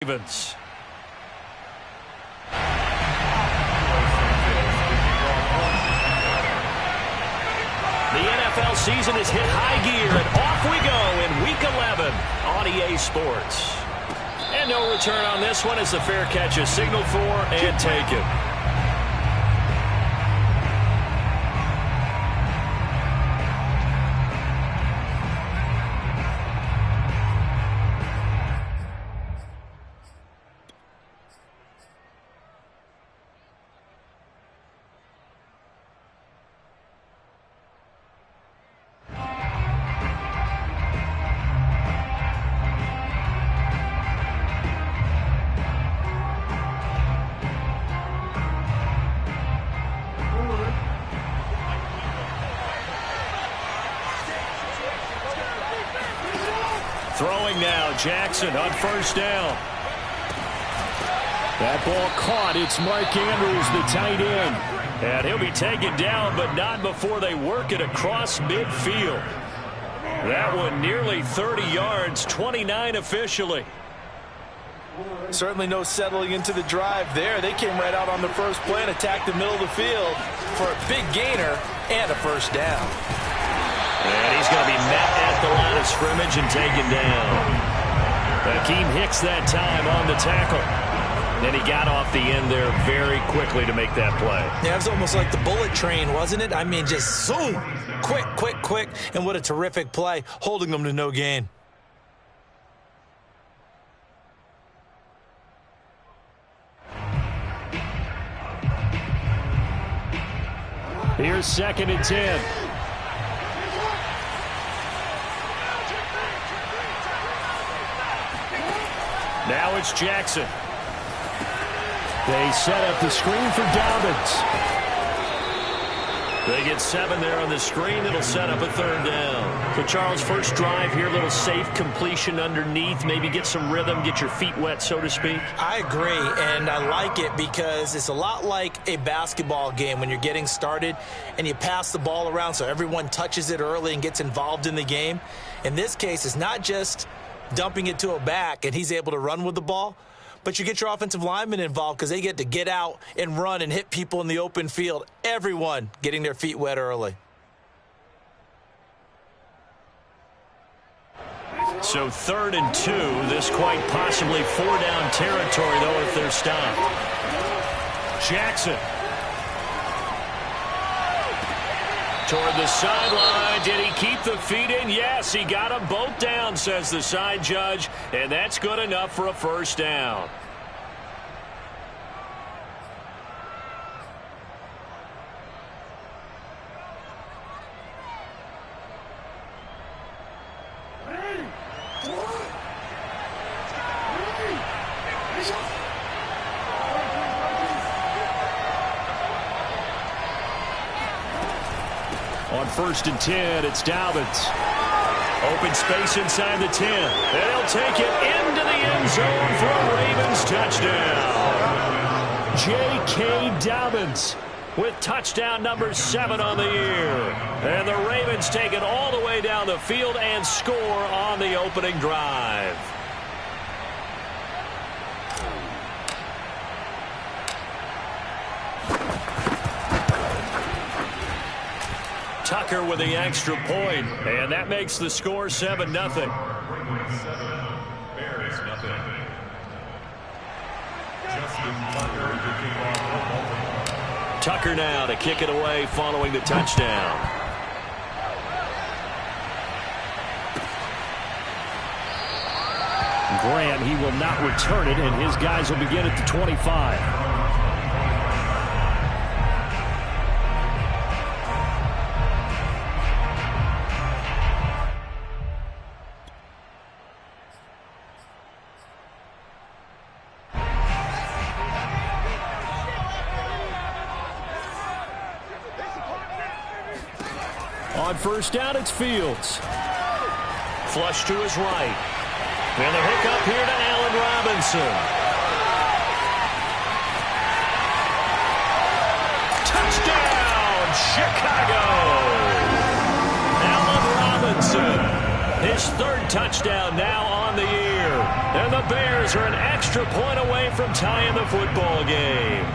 Ravens. The NFL season has hit high gear, and off we go in Week 11 on EA Sports. And no return on this one as the fair catch is signaled for and taken. Throwing now, Jackson on first down. That ball caught. It's Mark Andrews, the tight end. And he'll be taken down, but not before they work it across midfield. That one nearly 30 yards, 29 officially. Certainly no settling into the drive there. They came right out on the first play and attacked the middle of the field for a big gainer and a first down. And he's going to be met at the line of scrimmage and taken down. Hakeem Hicks that time on the tackle. And he got off the end there very quickly to make that play. Yeah, it was almost like the bullet train, wasn't it? I mean, just zoom. Quick, quick, quick. And what a terrific play, holding them to no gain. Here's 2nd and 10. Now it's Jackson. They set up the screen for Dobbins. They get 7 there on the screen. It'll set up a 3rd down. So, Charles, first drive here, little safe completion underneath. Maybe get some rhythm, get your feet wet, so to speak. I agree, and I like it because it's a lot like a basketball game when you're getting started and you pass the ball around so everyone touches it early and gets involved in the game. In this case, it's not just dumping it to a back and he's able to run with the ball, but you get your offensive linemen involved because they get to get out and run and hit people in the open field. Everyone getting their feet wet early. So 3rd and 2, this quite possibly 4-down territory, though, if they're stopped. Jackson. Toward the sideline. Did he keep the feet in? Yes, he got them both down, says the side judge, and that's good enough for a first down. On 1st and 10, it's Dobbins. Open space inside the 10. And he'll take it into the end zone for a Ravens touchdown. J.K. Dobbins with touchdown number 7 on the year. And the Ravens take it all the way down the field and score on the opening drive. Tucker with the extra point, and that makes the score 7-0. Tucker now to kick it away following the touchdown. Grant, he will not return it, and his guys will begin at the 25. On first down, it's Fields. Flush to his right. And the hook up here to Allen Robinson. Touchdown, Chicago! Allen Robinson, his 3rd touchdown now on the year. And the Bears are an extra point away from tying the football game.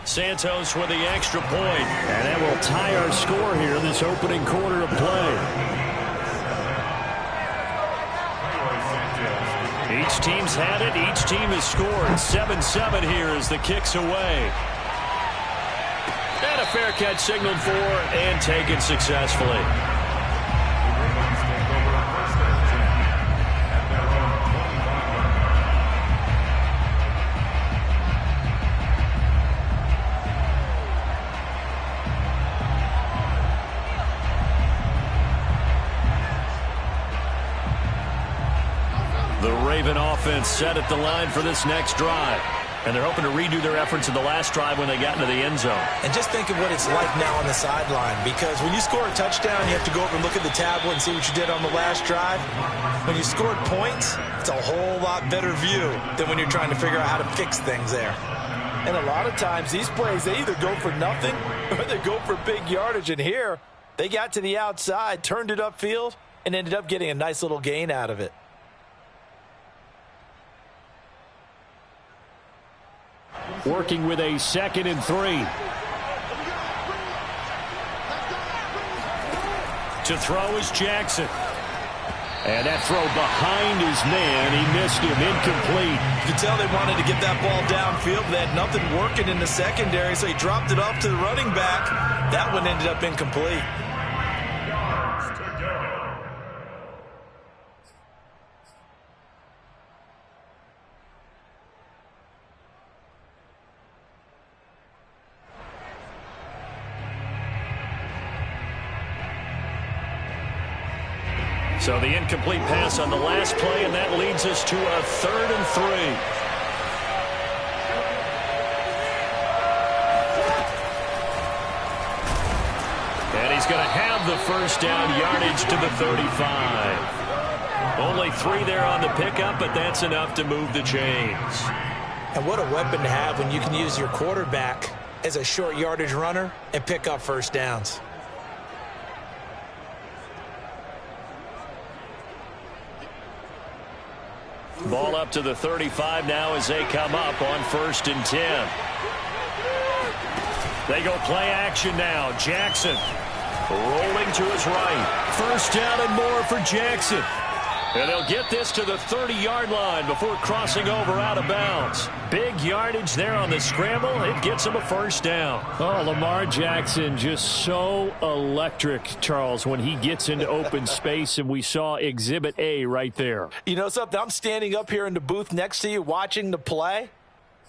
Santos with the extra point. And that will tie our score here this opening quarter of play. Each team's had it. Each team has scored. 7-7 here as the kick's away. And a fair catch signaled for and taken successfully. The Raven offense set at the line for this next drive. And they're hoping to redo their efforts in the last drive when they got into the end zone. And just think of what it's like now on the sideline, because when you score a touchdown, you have to go over and look at the tablet and see what you did on the last drive. When you scored points, it's a whole lot better view than when you're trying to figure out how to fix things there. And a lot of times, these plays, they either go for nothing or they go for big yardage. And here, they got to the outside, turned it upfield, and ended up getting a nice little gain out of it. Working with a 2nd and 3. To throw is Jackson. And that throw behind his man. He missed him. Incomplete. You could tell they wanted to get that ball downfield. They had nothing working in the secondary, so he dropped it off to the running back. That one ended up incomplete. So the incomplete pass on the last play, and that leads us to a 3rd and 3. And he's going to have the first down, yardage to the 35. Only 3 there on the pickup, but that's enough to move the chains. And what a weapon to have when you can use your quarterback as a short yardage runner and pick up first downs. Ball up to the 35 now as they come up on 1st and 10. They go play action now. Jackson rolling to his right. First down and more for Jackson. And they'll get this to the 30-yard line before crossing over out of bounds. Big yardage there on the scramble. It gets him a first down. Oh, Lamar Jackson just so electric, Charles, when he gets into open space, and we saw Exhibit A right there. You know something? I'm standing up here in the booth next to you watching the play.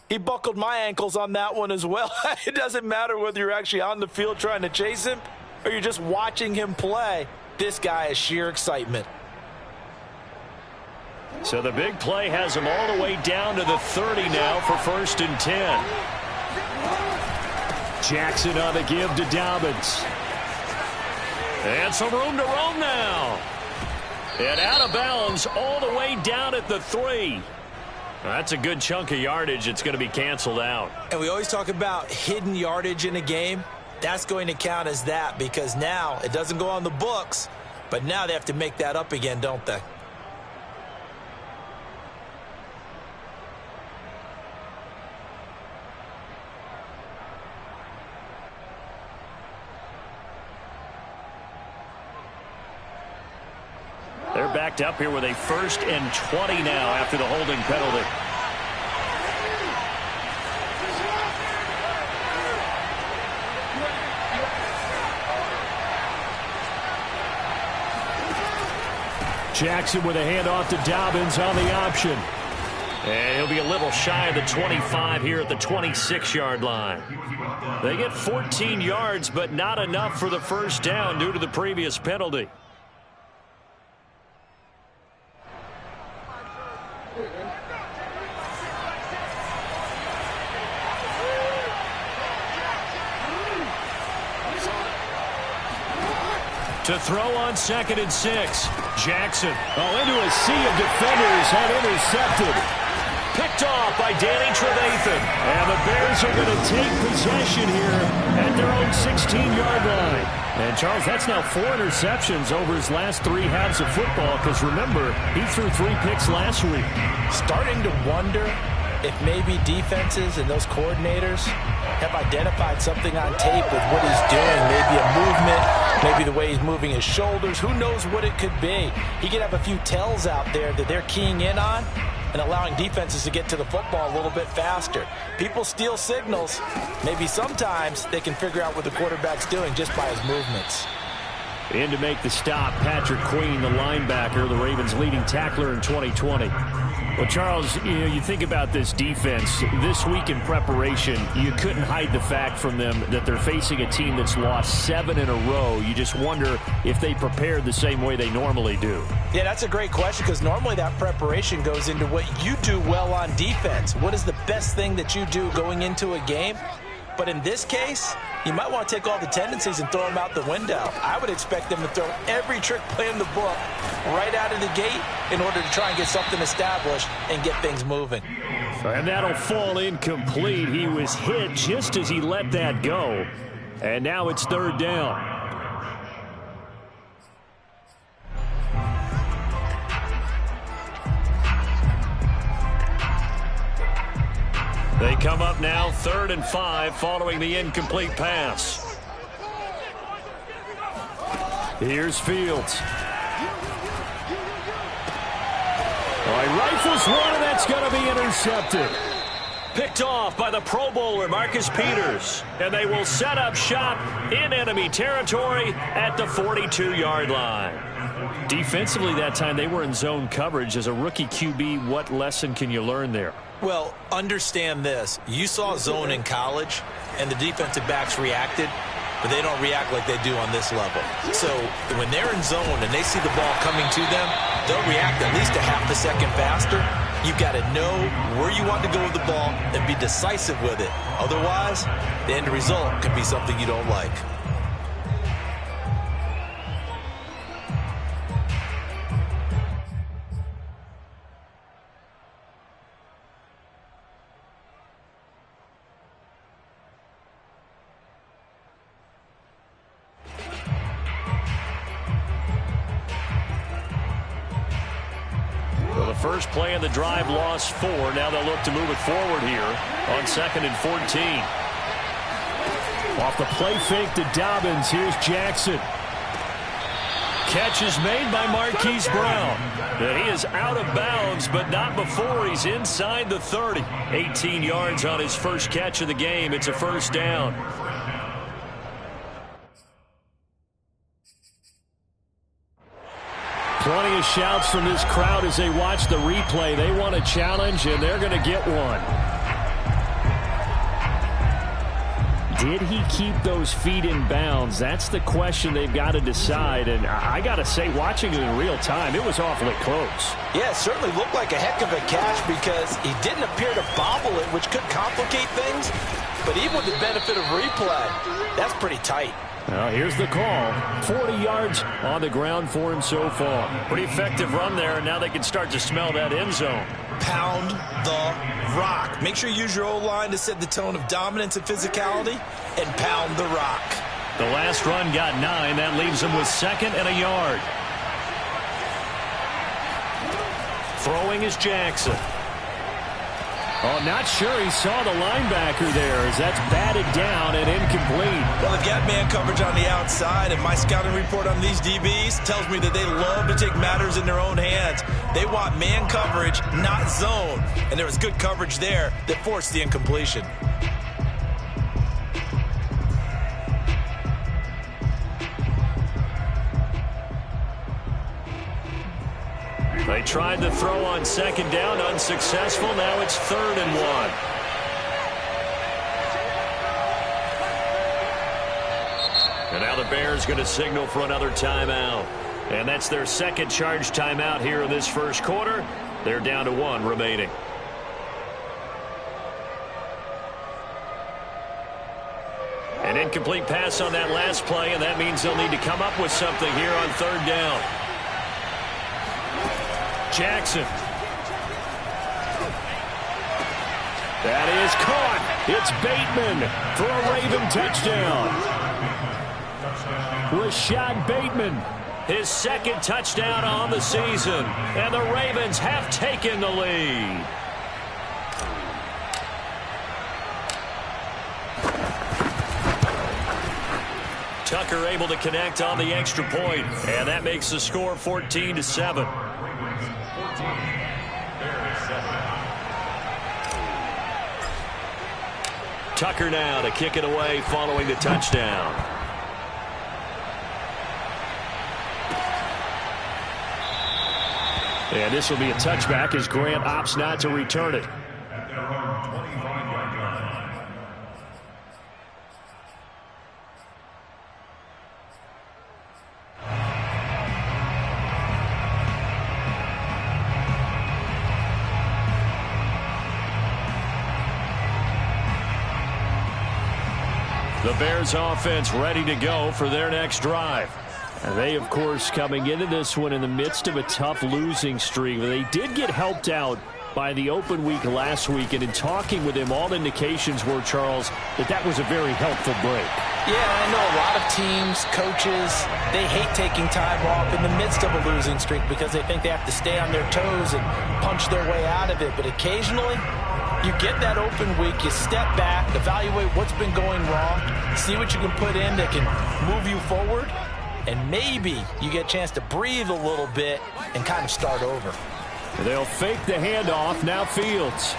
He buckled my ankles on that one as well. It doesn't matter whether you're actually on the field trying to chase him or you're just watching him play. This guy is sheer excitement. So the big play has him all the way down to the 30 now for 1st and 10. Jackson on the give to Dobbins. And some room to roam now. And out of bounds all the way down at the 3. That's a good chunk of yardage. It's going to be canceled out. And we always talk about hidden yardage in a game. That's going to count as that, because now it doesn't go on the books, but now they have to make that up again, don't they? They're backed up here with a 1st and 20 now after the holding penalty. Jackson with a handoff to Dobbins on the option. And he'll be a little shy of the 25 here at the 26-yard line. They get 14 yards, but not enough for the first down due to the previous penalty. To throw on 2nd and 6. Jackson. Oh, into a sea of defenders, had intercepted. Picked off by Danny Trevathan. And the Bears are going to take possession here at their own 16-yard line. And, Charles, that's now 4 interceptions over his last 3 halves of football because, remember, he threw 3 picks last week. Starting to wonder if maybe defenses and those coordinators have identified something on tape with what he's doing. Maybe a movement, maybe the way he's moving his shoulders. Who knows what it could be? He could have a few tells out there that they're keying in on and allowing defenses to get to the football a little bit faster. People steal signals. Maybe sometimes they can figure out what the quarterback's doing just by his movements. In to make the stop, Patrick Queen, the linebacker, the Ravens' leading tackler in 2020. Well, Charles, you think about this defense. This week in preparation, you couldn't hide the fact from them that they're facing a team that's lost 7 in a row. You just wonder if they prepared the same way they normally do. Yeah, that's a great question because normally that preparation goes into what you do well on defense. What is the best thing that you do going into a game? But in this case, you might want to take all the tendencies and throw them out the window. I would expect them to throw every trick play in the book right out of the gate in order to try and get something established and get things moving. And that'll fall incomplete. He was hit just as he let that go. And now it's 3rd down. They come up now 3rd and 5 following the incomplete pass. Here's Fields. All right, rifles one, and that's going to be intercepted. Picked off by the Pro Bowler, Marcus Peters. And they will set up shop in enemy territory at the 42-yard line. Defensively that time, they were in zone coverage. As a rookie QB, what lesson can you learn there? Well, understand this. You saw zone in college, and the defensive backs reacted, but they don't react like they do on this level. So when they're in zone and they see the ball coming to them, they'll react at least a half a second faster. You've got to know where you want to go with the ball and be decisive with it. Otherwise, the end result could be something you don't like. First play of the drive, lost 4. Now they'll look to move it forward here on 2nd and 14. Off the play fake to Dobbins. Here's Jackson. Catch is made by Marquise Brown. And he is out of bounds, but not before he's inside the 30. 18 yards on his first catch of the game. It's a 1st down. Plenty of shouts from this crowd as they watch the replay. They want a challenge, and they're going to get one. Did he keep those feet in bounds? That's the question they've got to decide. And I got to say, watching it in real time, it was awfully close. Yeah, it certainly looked like a heck of a catch because he didn't appear to bobble it, which could complicate things. But even with the benefit of replay, that's pretty tight. Well, here's the call. 40 yards on the ground for him so far. Pretty effective run there, and now they can start to smell that end zone. Pound the rock. Make sure you use your O-line to set the tone of dominance and physicality, and pound the rock. The last run got 9. That leaves him with 2nd and a yard. Throwing is Jackson. Oh, not sure he saw the linebacker there as that's batted down and incomplete. Well, they've got man coverage on the outside, and my scouting report on these DBs tells me that they love to take matters in their own hands. They want man coverage, not zone. And there was good coverage there that forced the incompletion. They tried to throw on 2nd down, unsuccessful. Now it's 3rd and 1. And now the Bears going to signal for another timeout. And that's their 2nd charge timeout here in this first quarter. They're down to 1 remaining. An incomplete pass on that last play, and that means they'll need to come up with something here on 3rd down. Jackson. That is caught. It's Bateman for a Raven touchdown. Rashad Bateman, his second touchdown on the season. And the Ravens have taken the lead. Tucker able to connect on the extra point, and that makes the score 14-7. Tucker now to kick it away following the touchdown. And this will be a touchback as Grant opts not to return it. The Bears offense ready to go for their next drive. And they, of course, coming into this one in the midst of a tough losing streak. They did get helped out by the open week last week, and in talking with him, all indications were, Charles, that was a very helpful break. Yeah, I know a lot of teams, coaches, they hate taking time off in the midst of a losing streak because they think they have to stay on their toes and punch their way out of it. But occasionally, you get that open week, you step back, evaluate what's been going wrong, see what you can put in that can move you forward, and maybe you get a chance to breathe a little bit and kind of start over. They'll fake the handoff. Now Fields.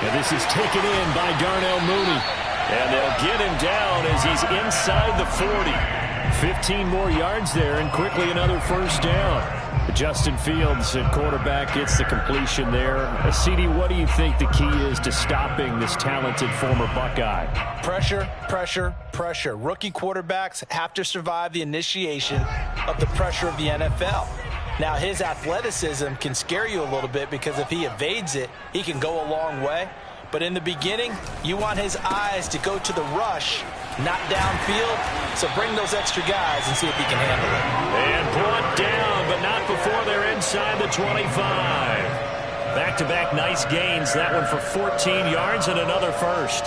And this is taken in by Darnell Mooney. And they'll get him down as he's inside the 40. 15 more yards there, and quickly another first down. Justin Fields at quarterback gets the completion there. CD, what do you think the key is to stopping this talented former Buckeye? Pressure, pressure, pressure. Rookie quarterbacks have to survive the initiation of the pressure of the NFL. Now, his athleticism can scare you a little bit because if he evades it, he can go a long way. But in the beginning, you want his eyes to go to the rush, not downfield. So bring those extra guys and see if he can handle it. And brought down, but not before they're inside the 25. Back-to-back nice gains. That one for 14 yards and another first.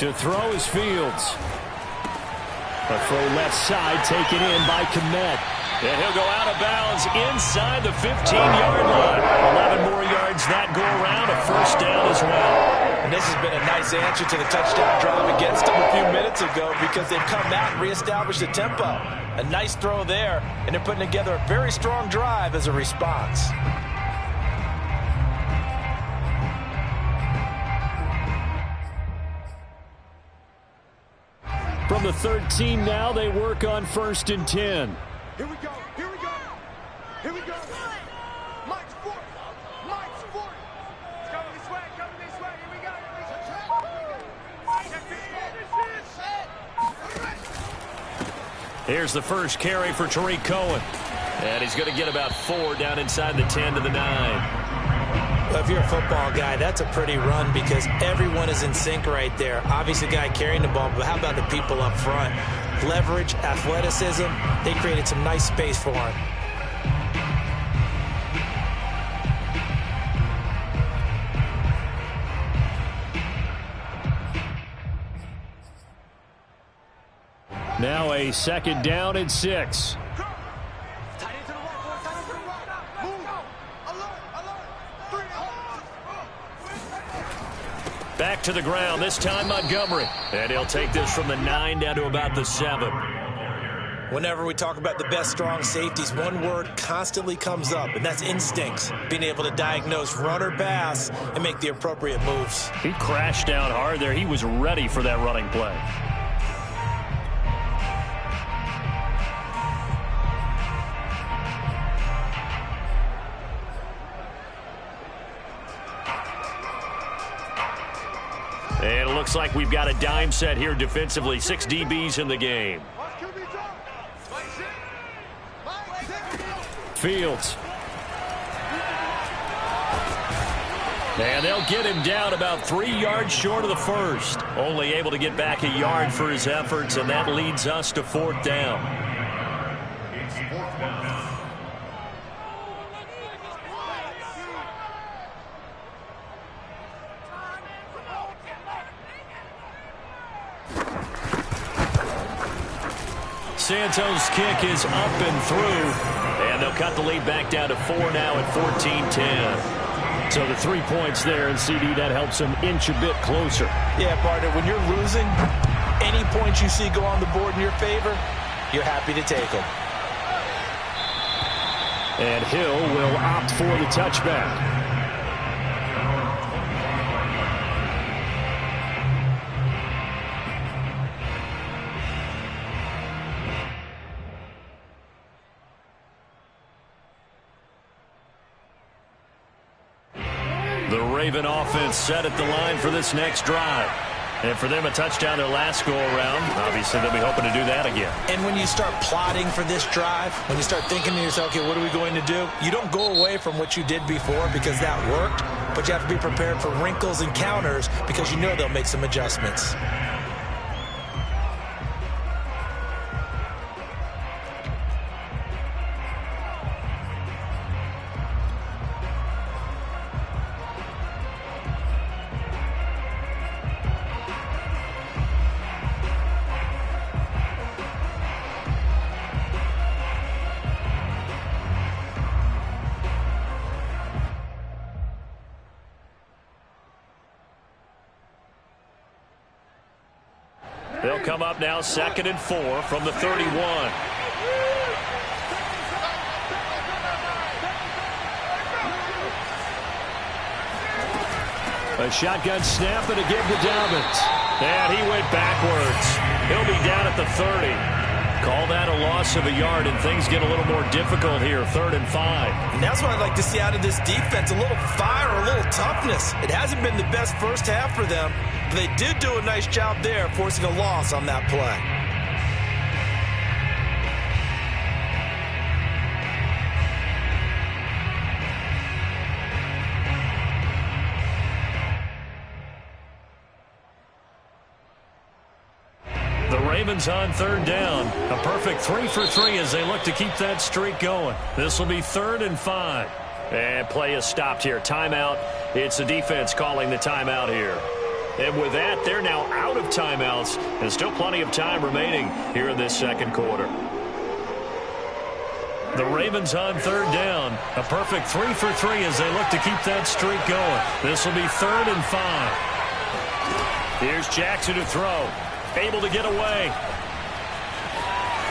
To throw is Fields. A throw left side taken in by Kmet. And he'll go out of bounds inside the 15-yard line. 11 more yards that go around. A first down as well. And this has been a nice answer to the touchdown drive against them a few minutes ago because they've come out and reestablished the tempo. A nice throw there, and they're putting together a very strong drive as a response. From the 13 now, they work on 1st and 10. Here we go, here we go, here we go. Mike's 40, Mike's 40. It's coming this way, here we go. Here's the first carry for Tariq Cohen. And he's going to get about 4 down inside the 10 to the 9. Well, if you're a football guy, that's a pretty run because everyone is in sync right there. Obviously, the guy carrying the ball, but how about the people up front? Leverage, athleticism, they created some nice space for him. Now a 2nd down and 6. Back to the ground, this time Montgomery. And he'll take this from the 9 down to about the 7. Whenever we talk about the best strong safeties, one word constantly comes up, and that's instincts. Being able to diagnose run or pass and make the appropriate moves. He crashed down hard there. He was ready for that running play. And it looks like we've got a dime set here defensively. 6 DBs in the game. And they'll get him down about 3 yards short of the first. Only able to get back a yard for his efforts, and that leads us to 4th down. Santos' kick is up and through, and they'll cut the lead back down to 4 now at 14-10. So the 3 points there, and CD, that helps them inch a bit closer. Yeah, partner, when you're losing, any points you see go on the board in your favor, you're happy to take them. And Hill will opt for the touchback. The Raven offense set at the line for this next drive. And for them, a touchdown their last go-around. Obviously, they'll be hoping to do that again. And when you start plotting for this drive, when you start thinking to yourself, okay, what are we going to do? You don't go away from what you did before because that worked, but you have to be prepared for wrinkles and counters because you know they'll make some adjustments. They'll come up now 2nd and 4 from the 31. A shotgun snap and again to Dobbins. And he went backwards. He'll be down at the 30. Call that a loss of a yard, and things get a little more difficult here, 3rd and 5. And that's what I'd like to see out of this defense, a little fire, a little toughness. It hasn't been the best first half for them, but they did do a nice job there, forcing a loss on that play. Ravens on 3rd down. A perfect 3 for 3 as they look to keep that streak going. This will be 3rd and 5. And play is stopped here. Timeout. It's the defense calling the timeout here. And with that, they're now out of timeouts. And still plenty of time remaining here in this 2nd quarter. The Ravens on 3rd down. A perfect 3 for 3 as they look to keep that streak going. This will be 3rd and 5. Here's Jackson to throw. Able to get away.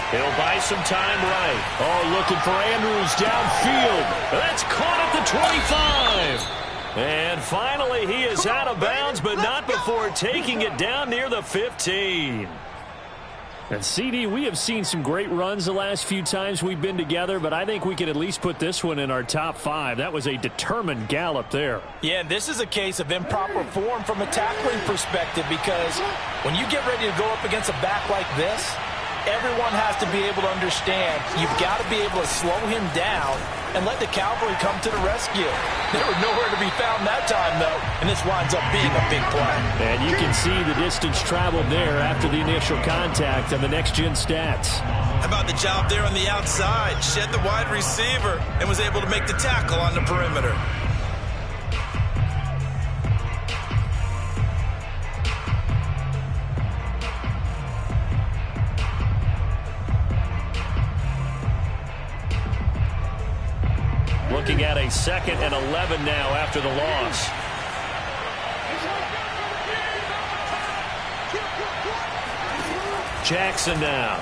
He'll buy some time right. Oh, looking for Andrews downfield. That's caught at the 25. And finally, he is out of bounds, but not before taking it down near the 15. And CD, we have seen some great runs the last few times we've been together, but I think we can at least put this one in our top 5. That was a determined gallop there. Yeah, this is a case of improper form from a tackling perspective, because when you get ready to go up against a back like this, everyone has to be able to understand you've got to be able to slow him down and let the cavalry come to the rescue. They were nowhere to be found that time, though, and this winds up being a big play. And you can see the distance traveled there after the initial contact on the next-gen stats. How about the job there on the outside? Shed the wide receiver and was able to make the tackle on the perimeter. Looking at a 2nd and 11 now after the loss. Jackson now.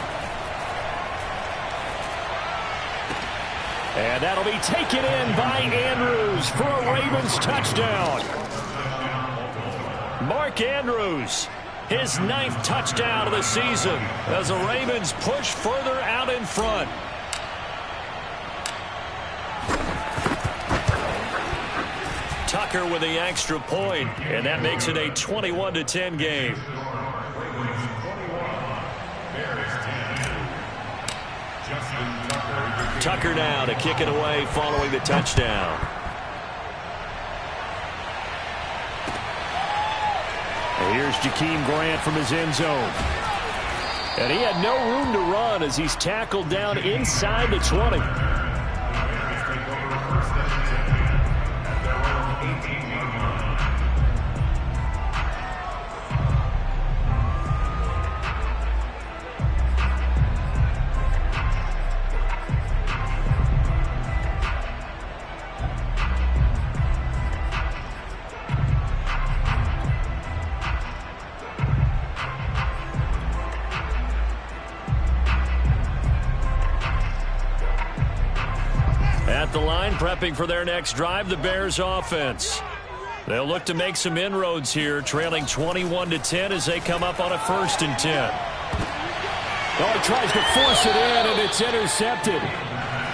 And that'll be taken in by Andrews for a Ravens touchdown. Mark Andrews, his 9th touchdown of the season as the Ravens push further out in front. Tucker with the extra point, and that makes it a 21-10 game. Tucker now to kick it away following the touchdown. Here's Jakeem Grant from his end zone. And he had no room to run as he's tackled down inside the 20. At the line, prepping for their next drive, the Bears offense. They'll look to make some inroads here, trailing 21-10 as they come up on a 1st and 10. Oh, he tries to force it in, and it's intercepted.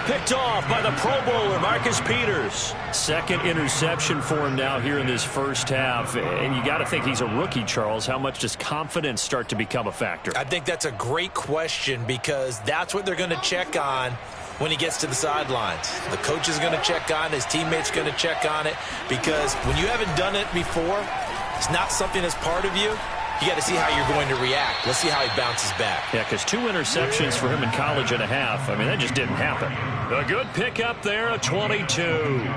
Picked off by the Pro Bowler, Marcus Peters. Second interception for him now here in this first half. And you got to think he's a rookie, Charles. How much does confidence start to become a factor? I think that's a great question because that's what they're going to check on when he gets to the sidelines. The coach is going to check on it. His teammates going to check on it because when you haven't done it before, it's not something that's part of you. You got to see how you're going to react. Let's see how he bounces back. Yeah, because 2 interceptions for him in college and a half. I mean, that just didn't happen. A good pickup there, a 22.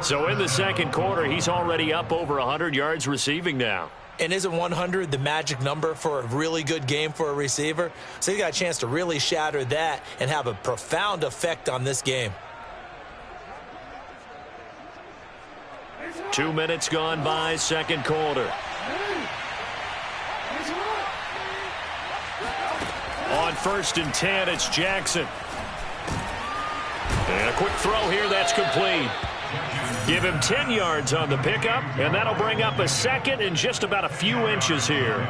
So in the second quarter, he's already up over 100 yards receiving now. And isn't 100 the magic number for a really good game for a receiver? So you got a chance to really shatter that and have a profound effect on this game. 2 minutes gone by, second quarter. On 1st and 10, it's Jackson. And a quick throw here, that's complete. Give him 10 yards on the pickup, and that'll bring up a 2nd and just about a few inches here.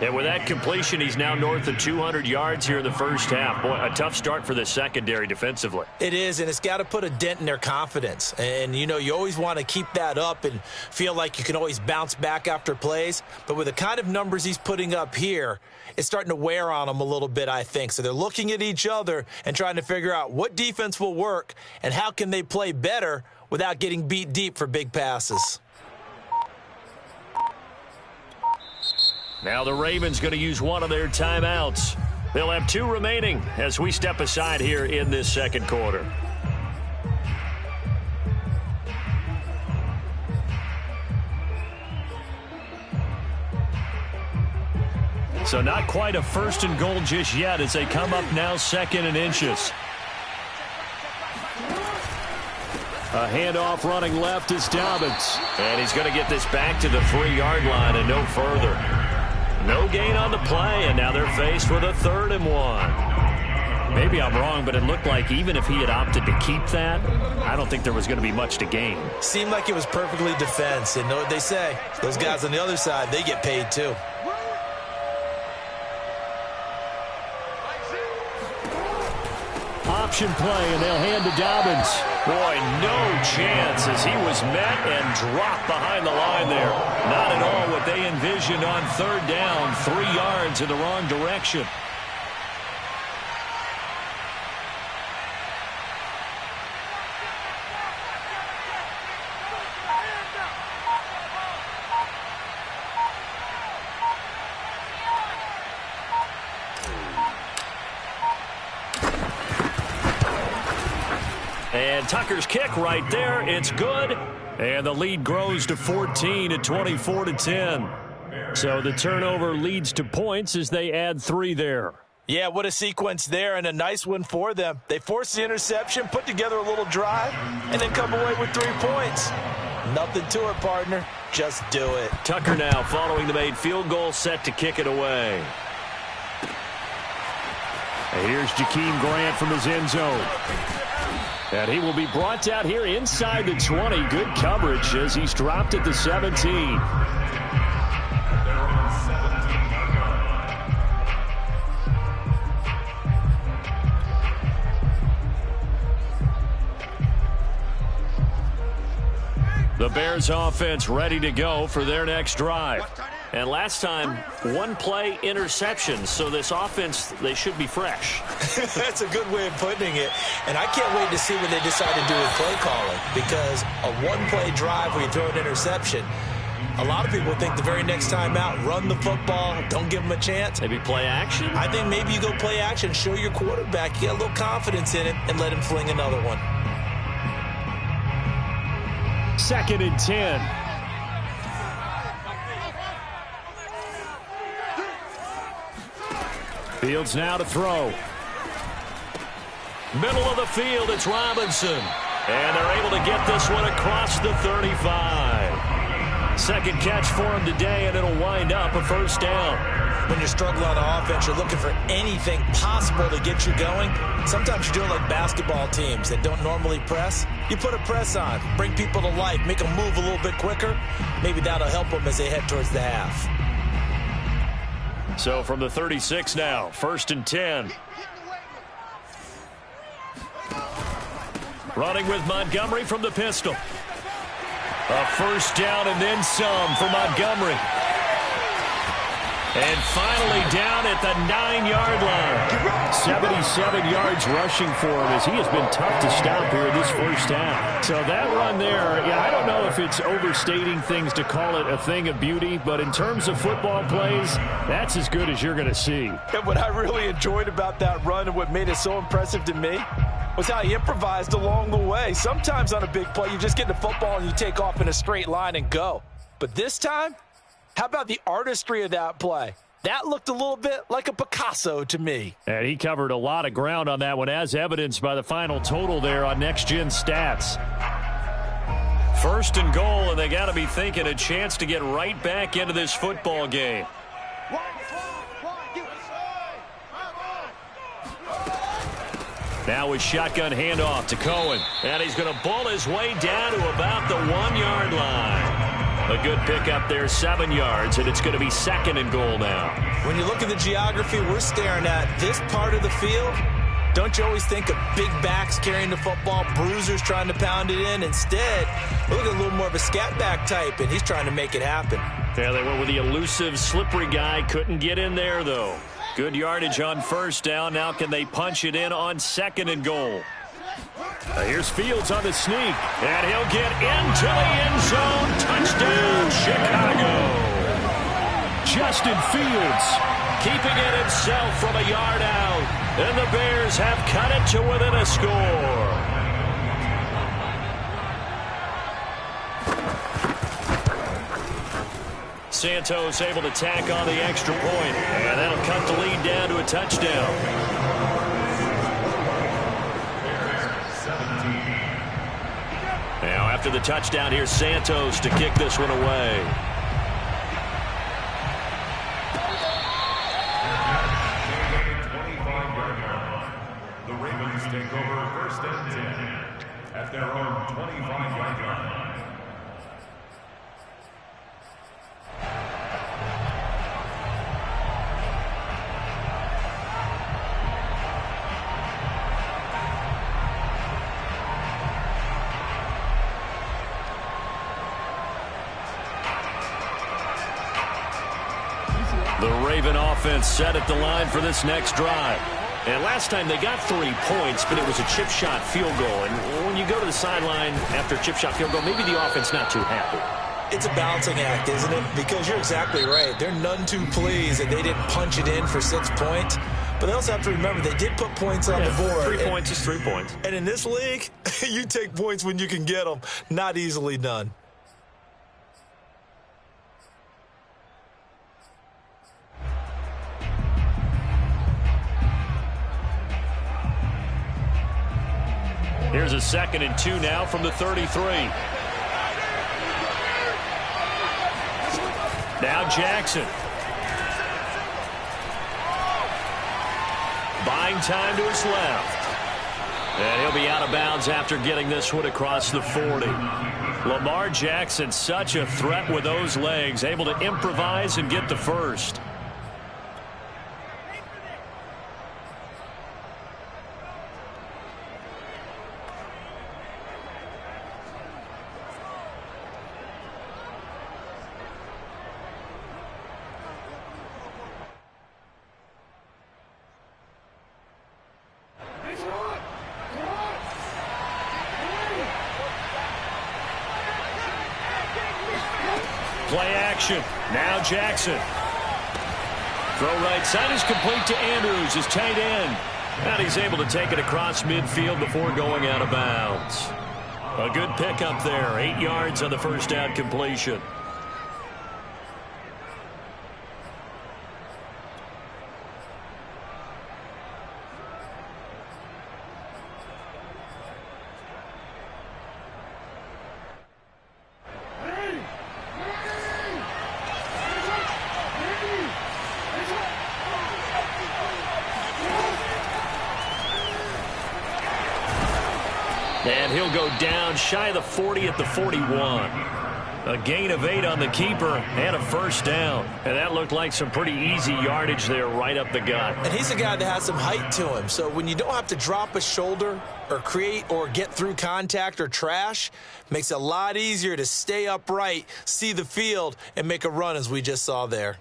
And with that completion, he's now north of 200 yards here in the first half. Boy, a tough start for the secondary defensively. It is, and it's got to put a dent in their confidence. And, you know, you always want to keep that up and feel like you can always bounce back after plays. But with the kind of numbers he's putting up here, it's starting to wear on them a little bit, I think. So they're looking at each other and trying to figure out what defense will work and how can they play better without getting beat deep for big passes. Now the Ravens going to use one of their timeouts. They'll have 2 remaining as we step aside here in this second quarter. So not quite a 1st and goal just yet as they come up now 2nd and inches. A handoff running left is Dobbins. And he's going to get this back to the 3-yard line and no further. No gain on the play, and now they're faced with a 3rd and 1. Maybe I'm wrong, but it looked like even if he had opted to keep that, I don't think there was going to be much to gain. Seemed like it was perfectly defense. And know what they say? Those guys on the other side, they get paid too. Option play, and they'll hand to Dobbins. Boy, no chance as he was met and dropped behind the line there. Not at all what they envisioned on 3rd down, 3 yards in the wrong direction. And Tucker's kick right there. It's good. And the lead grows to 14 at 24-10. So the turnover leads to points as they add 3 there. Yeah, what a sequence there and a nice one for them. They forced the interception, put together a little drive, and then come away with 3 points. Nothing to it, partner. Just do it. Tucker now following the made field goal, set to kick it away. And here's Jakeem Grant from his end zone. And he will be brought down here inside the 20. Good coverage as he's dropped at the 17. The Bears offense ready to go for their next drive. And last time, 1-play interception. So this offense, they should be fresh. That's a good way of putting it. And I can't wait to see what they decide to do with play calling. Because a 1-play drive where you throw an interception, A lot of people think the very next time out, run the football, don't give them a chance. Maybe play action? I think maybe you go play action, show your quarterback you got a little confidence in him, and let him fling another one. 2nd and 10. Fields now to throw. Middle of the field, it's Robinson. And they're able to get this one across the 35. Second catch for him today, and it'll wind up a first down. When you're struggling on offense, you're looking for anything possible to get you going. Sometimes you do it like basketball teams that don't normally press. You put a press on, bring people to life, make them move a little bit quicker. Maybe that'll help them as they head towards the half. So from the 36 now, 1st and 10. Running with Montgomery from the pistol. A first down and then some for Montgomery. And finally down at the 9-yard line. 77 yards rushing for him as he has been tough to stop here this first half. So that run there, yeah, I don't know if it's overstating things to call it a thing of beauty, but in terms of football plays, that's as good as you're going to see. And what I really enjoyed about that run and what made it so impressive to me was how he improvised along the way. Sometimes on a big play, you just get the football and you take off in a straight line and go. But this time, how about the artistry of that play? That looked a little bit like a Picasso to me. And he covered a lot of ground on that one, as evidenced by the final total there on Next Gen Stats. 1st and goal, and they got to be thinking a chance to get right back into this football game. Now with shotgun handoff to Cohen. And he's going to bull his way down to about the 1-yard line. A good pickup there, 7 yards, and it's going to be 2nd and goal now. When you look at the geography we're staring at, this part of the field, don't you always think of big backs carrying the football, bruisers trying to pound it in? Instead, we're looking at a little more of a scat back type, and he's trying to make it happen. Yeah, they went with the elusive, slippery guy. Couldn't get in there, though. Good yardage on first down. Now can they punch it in on 2nd and goal? Here's Fields on the sneak. And he'll get into the end zone. Touchdown, Chicago. Justin Fields keeping it himself from a yard out. And the Bears have cut it to within a score. Santos able to tack on the extra point. And that'll cut the lead down to a touchdown. Now after the touchdown, here's Santos to kick this one away. The Ravens take over 1st and 10 at their own 25-yard line. The Raven offense set at the line for this next drive. And last time they got 3 points, but it was a chip shot field goal. And when you go to the sideline after a chip shot field goal, maybe the offense not too happy. It's a balancing act, isn't it? Because you're exactly right. They're none too pleased that they didn't punch it in for 6 points. But they also have to remember they did put points on the board. 3 points is 3 points. And in this league, you take points when you can get them. Not easily done. Here's a 2nd and 2 now from the 33. Now Jackson. Buying time to his left. And he'll be out of bounds after getting this one across the 40. Lamar Jackson, such a threat with those legs, able to improvise and get the first. Play action. Now Jackson. Throw right side is complete to Andrews, his tight end. And he's able to take it across midfield before going out of bounds. A good pickup there. 8 yards on the first down completion. And he'll go down shy of the 40 at the 41. A gain of 8 on the keeper and a first down. And that looked like some pretty easy yardage there right up the gut. And he's a guy that has some height to him. So when you don't have to drop a shoulder or create or get through contact or trash, makes it a lot easier to stay upright, see the field, and make a run as we just saw there.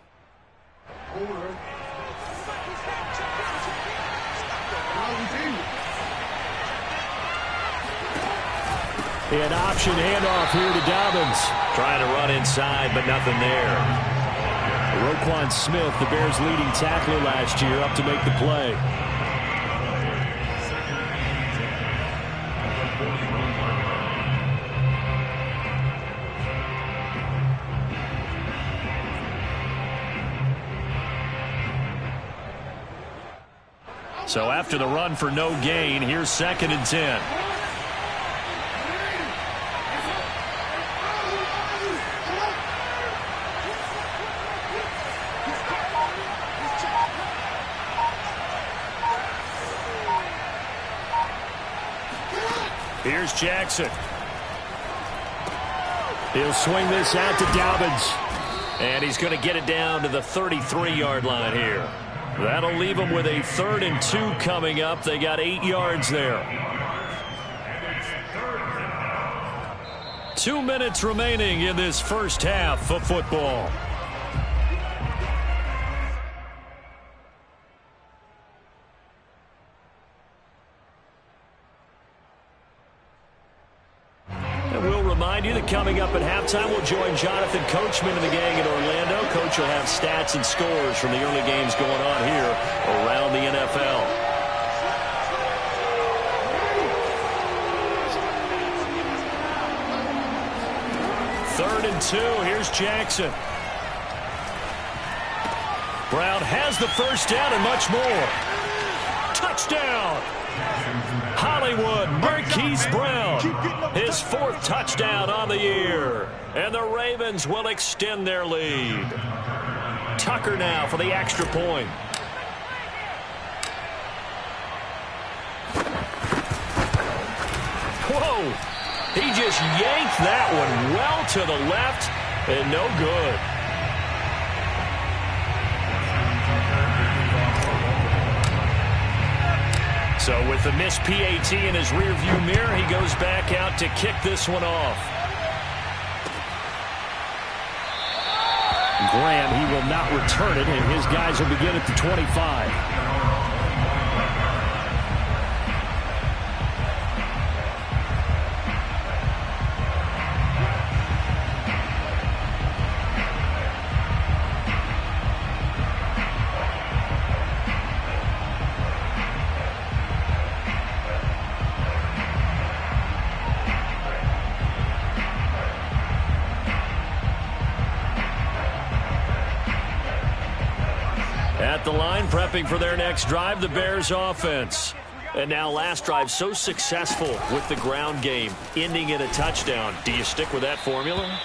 An option handoff here to Dobbins. Trying to run inside, but nothing there. Roquan Smith, the Bears' leading tackler last year, up to make the play. So after the run for no gain, here's 2nd and 10. Here's Jackson. He'll swing this out to Dobbins. And he's going to get it down to the 33-yard line here. That'll leave them with a 3rd and 2 coming up. They got 8 yards there. 2 minutes remaining in this first half of football. Coming up at halftime, we'll join Jonathan Coachman and the gang in Orlando. Coach will have stats and scores from the early games going on here around the NFL. Third and 2. Here's Jackson. Brown has the first down and much more. Touchdown! Hollywood Marquise Brown, his 4th touchdown on the year. And the Ravens will extend their lead. Tucker now for the extra point. Whoa! He just yanked that one well to the left and no good. So with the missed PAT in his rearview mirror, he goes back out to kick this one off. Graham, he will not return it, and his guys will begin at the 25. At the line, prepping for their next drive, the Bears offense. And now last drive so successful with the ground game, ending in a touchdown. Do you stick with that formula?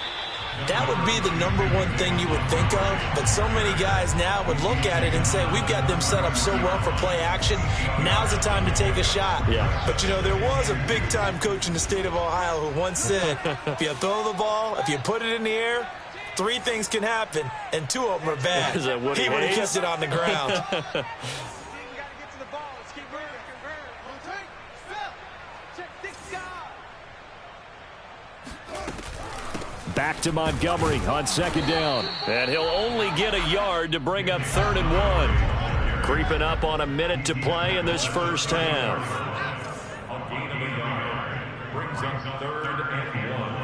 That would be the #1 thing you would think of, but so many guys now would look at it and say, we've got them set up so well for play action, now's the time to take a shot. Yeah. But, you know, there was a big-time coach in the state of Ohio who once said, if you throw the ball, if you put it in the air, 3 things can happen, and 2 of them are bad. He would have kept it on the ground. Back to Montgomery on 2nd down. And he'll only get a yard to bring up 3rd and 1. Creeping up on a minute to play in this first half. A gain of a yard brings up 3rd and 1.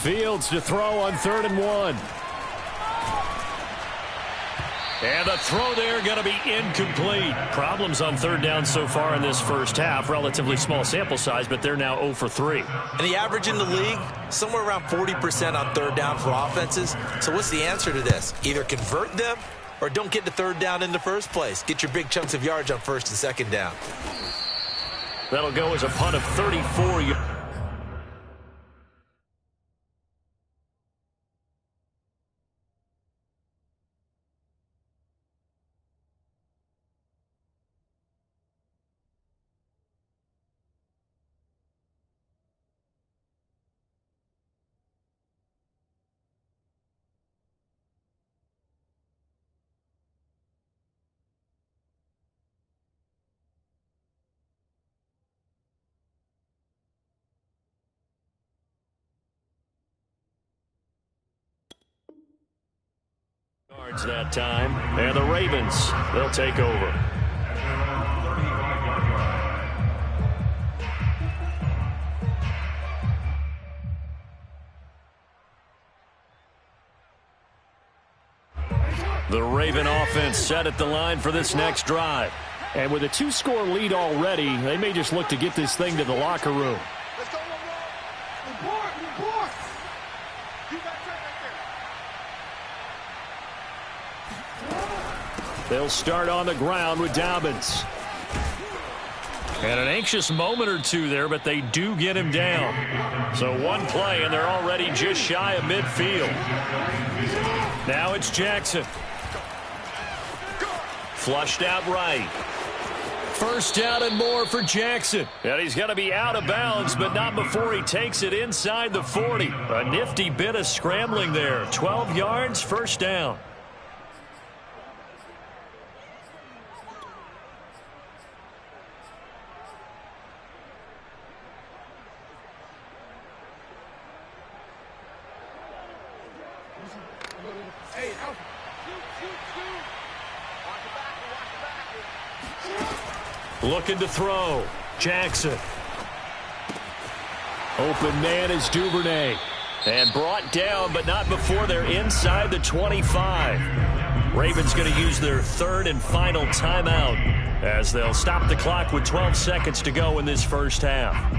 Fields to throw on 3rd and 1. And the throw there going to be incomplete. Problems on 3rd down so far in this first half. Relatively small sample size, but they're now 0 for 3. And the average in the league, somewhere around 40% on 3rd down for offenses. So what's the answer to this? Either convert them or don't get to 3rd down in the first place. Get your big chunks of yards on 1st and 2nd down. That'll go as a punt of 34 yards. That time, and the Ravens, they'll take over. The Raven offense set at the line for this next drive. And with a 2-score lead already, they may just look to get this thing to the locker room. Let's go, report. You got right there. They'll start on the ground with Dobbins. And an anxious moment or two there, but they do get him down. So one play, and they're already just shy of midfield. Now it's Jackson. Flushed out right. First down and more for Jackson. And he's going to be out of bounds, but not before he takes it inside the 40. A nifty bit of scrambling there. 12 yards, first down. Looking to throw. Jackson. Open man is Duvernay. And brought down, but not before they're inside the 25. Ravens going to use their third and final timeout as they'll stop the clock with 12 seconds to go in this first half.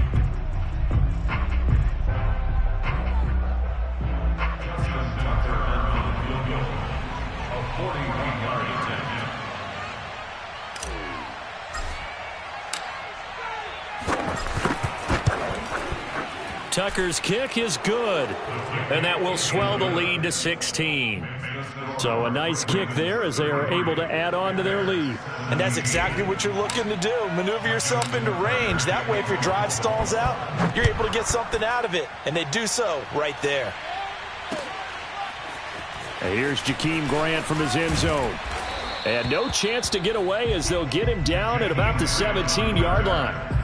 Tucker's kick is good, and that will swell the lead to 16. So a nice kick there as they are able to add on to their lead. And that's exactly what you're looking to do. Maneuver yourself into range. That way, if your drive stalls out, you're able to get something out of it. And they do so right there. And here's Jakeem Grant from his end zone. And no chance to get away as they'll get him down at about the 17-yard line.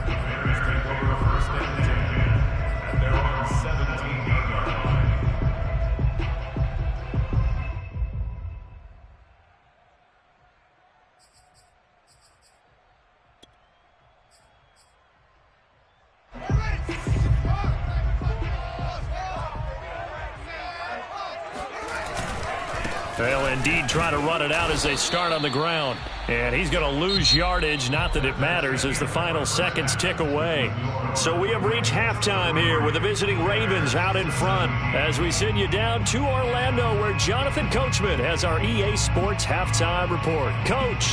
They'll indeed try to run it out as they start on the ground. And he's going to lose yardage, not that it matters, as the final seconds tick away. So we have reached halftime here with the visiting Ravens out in front as we send you down to Orlando where Jonathan Coachman has our EA Sports halftime report. Coach.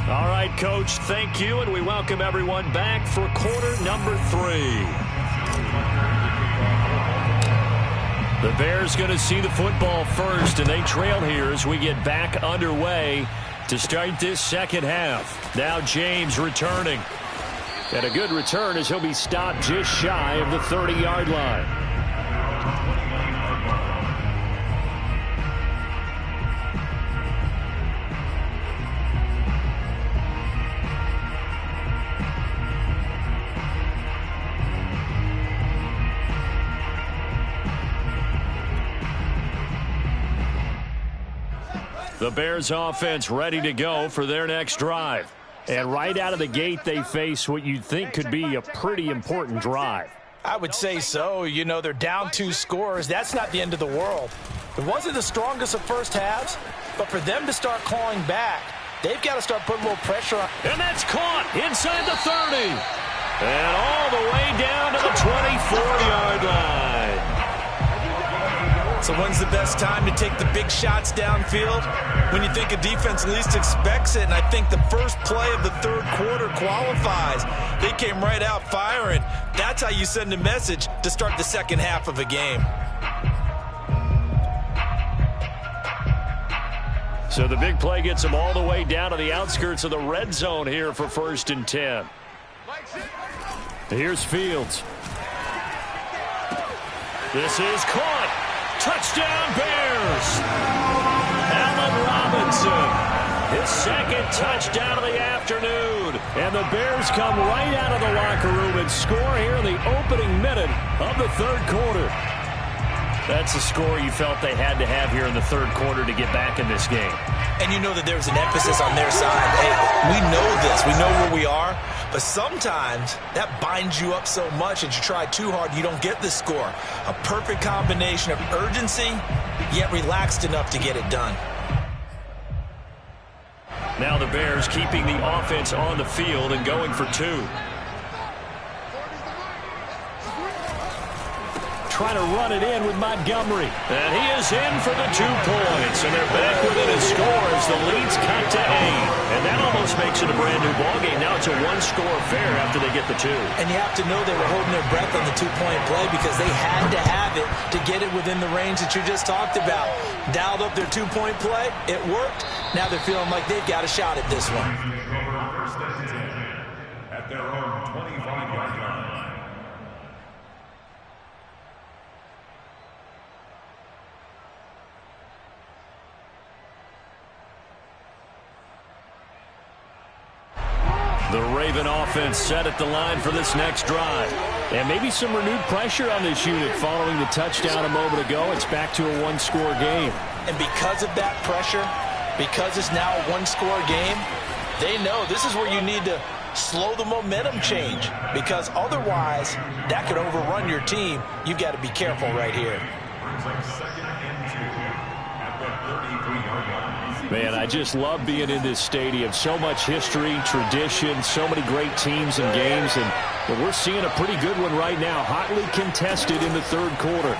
All right, Coach, thank you, and we welcome everyone back for quarter number 3. The Bears going to see the football first, and they trail here as we get back underway to start this second half. Now James returning. And a good return as he'll be stopped just shy of the 30-yard line. The Bears offense ready to go for their next drive. And right out of the gate, they face what you'd think could be a pretty important drive. I would say so. You know, they're down 2 scores. That's not the end of the world. It wasn't the strongest of first halves, but for them to start clawing back, they've got to start putting a little pressure on. And that's caught inside the 30. And all the way down to the 24-yard line. So when's the best time to take the big shots downfield? When you think a defense least expects it, and I think the first play of the third quarter qualifies. They came right out firing. That's how you send a message to start the second half of a game. So the big play gets them all the way down to the outskirts of the red zone here for 1st and 10. Here's Fields. This is caught. Touchdown Bears. Allen Robinson. His second touchdown of the afternoon. And the Bears come right out of the locker room and score here in the opening minute of the third quarter. That's a score you felt they had to have here in the third quarter to get back in this game. And you know that there's an emphasis on their side. Hey, we know this. We know where we are. But sometimes that binds you up so much that you try too hard, you don't get the score. A perfect combination of urgency, yet relaxed enough to get it done. Now the Bears keeping the offense on the field and going for 2. Trying to run it in with Montgomery. And he is in for the 2 points. And they're back within a score as the lead's cut to 8. And that almost makes it a brand new ballgame. Now it's a 1-score affair after they get the 2. And you have to know they were holding their breath on the 2-point play because they had to have it to get it within the range that you just talked about. Dialed up their 2-point play. It worked. Now they're feeling like they've got a shot at this one. At their own 25-yard line. The Raven offense set at the line for this next drive. And maybe some renewed pressure on this unit following the touchdown a moment ago. It's back to a 1-score game. And because of that pressure, because it's now a 1-score game, they know this is where you need to slow the momentum change. Because otherwise, that could overrun your team. You've got to be careful right here. Man, I just love being in this stadium. So much history, tradition, so many great teams and games. And we're seeing a pretty good one right now. Hotly contested in the third quarter.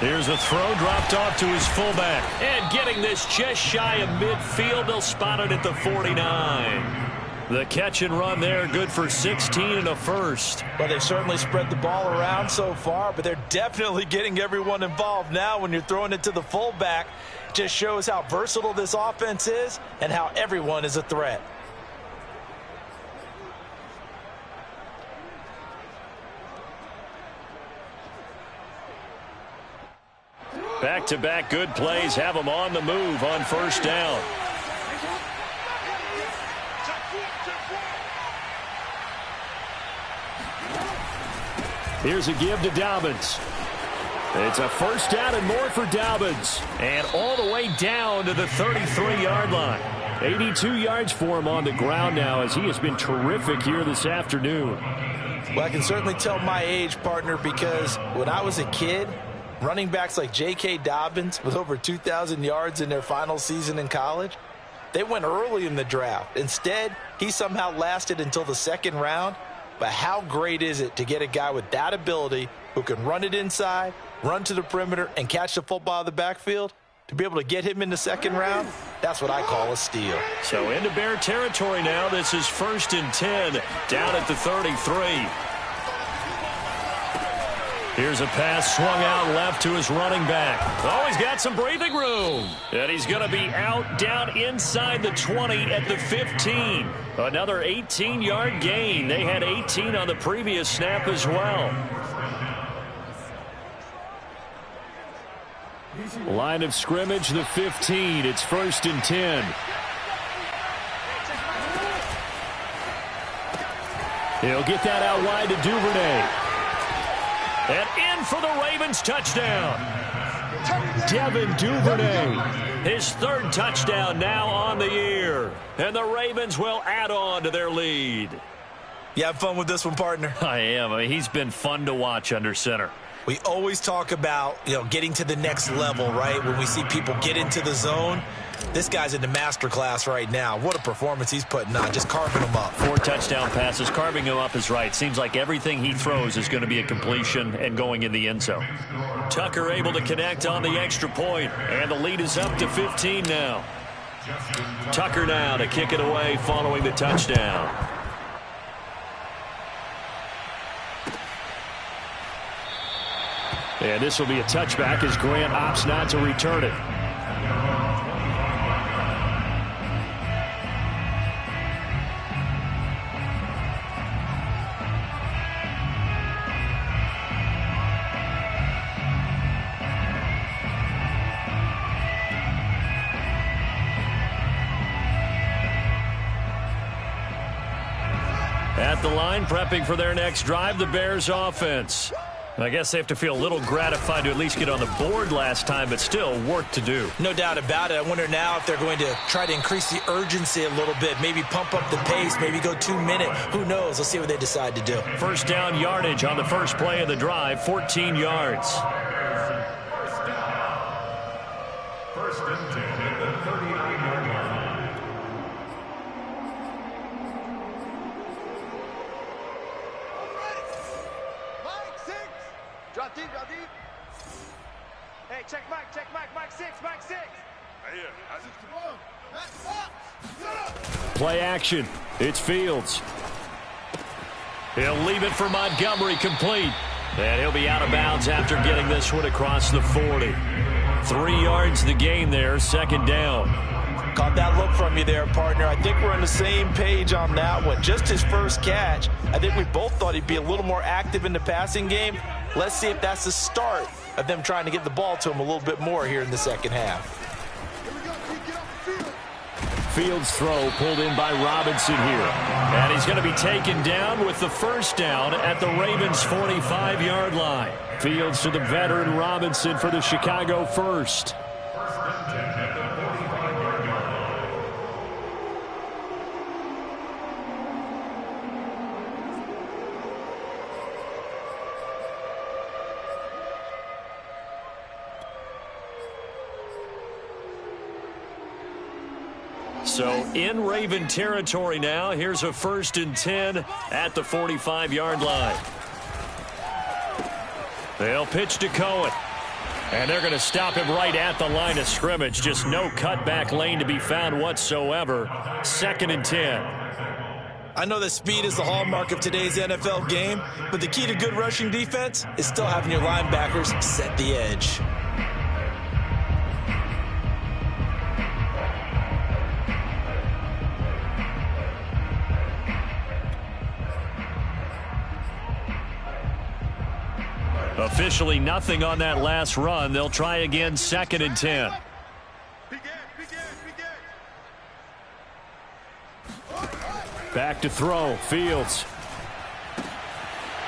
Here's a throw dropped off to his fullback. And getting this just shy of midfield. They'll spot it at the 49. The catch and run there, good for 16 and a first. Well, they've certainly spread the ball around so far, but they're definitely getting everyone involved now when you're throwing it to the fullback. Just shows how versatile this offense is and how everyone is a threat. Back-to-back good plays have them on the move on first down. Here's a give to Dobbins. It's a first down and more for Dobbins. And all the way down to the 33-yard line. 82 yards for him on the ground now as he has been terrific here this afternoon. Well, I can certainly tell my age, partner, because when I was a kid, running backs like J.K. Dobbins with over 2,000 yards in their final season in college, they went early in the draft. Instead, he somehow lasted until the second round. But how great is it to get a guy with that ability who can run it inside, run to the perimeter, and catch the football in the backfield? To be able to get him in the second round, that's what I call a steal. So into Bear territory now. This is 1st and 10 down at the 33. Here's a pass swung out left to his running back. Oh, he's got some breathing room. And he's going to be out down inside the 20 at the 15. Another 18-yard gain. They had 18 on the previous snap as well. Line of scrimmage, the 15. It's 1st and 10. He'll get that out wide to Duvernay. And in for the Ravens touchdown. Devin Duvernay His third touchdown now on the year. And the Ravens will add on to their lead. You have fun with this one, partner? I am. I mean, he's been fun to watch under center. We always talk about, getting to the next level, right? When we see people get into the zone, this guy's in the master class right now. What a performance he's putting on, just carving them up. 4 touchdown passes. Carving him up is right. Seems like everything he throws is going to be a completion and going in the end zone. Tucker able to connect on the extra point, and the lead is up to 15 now. Tucker now to kick it away following the touchdown. And this will be a touchback as Grant opts not to return it. At the line, prepping for their next drive, the Bears offense. I guess they have to feel a little gratified to at least get on the board last time, but still work to do. No doubt about it. I wonder now if they're going to try to increase the urgency a little bit, maybe pump up the pace, maybe go 2 minute. Who knows? Let's see what they decide to do. First down yardage on the first play of the drive, 14 yards. First and 10 at the 39-yard line. Mike 6. Drop deep, drop deep. Hey, check Mike, Mike 6, Mike 6. Right here. Play action. It's Fields. He'll leave it for Montgomery, complete. And he'll be out of bounds after getting this one across the 40. 3 yards the gain there, second down. Caught that look from you there, partner. I think we're on the same page on that one. Just his first catch. I think we both thought he'd be a little more active in the passing game. Let's see if that's the start of them trying to get the ball to him a little bit more here in the second half. Here we go, Keith, get off the field. Fields throw pulled in by Robinson here. And he's going to be taken down with the first down at the Ravens' 45-yard line. Fields to the veteran Robinson for the Chicago first. First and 10 at the 45-yard line. So in Raven territory now. Here's a 1st and 10 at the 45-yard line. They'll pitch to Cohen. And they're going to stop him right at the line of scrimmage. Just no cutback lane to be found whatsoever. 2nd and 10. I know that speed is the hallmark of today's NFL game, but the key to good rushing defense is still having your linebackers set the edge. Officially nothing on that last run. They'll try again, 2nd and 10. Back to throw, Fields.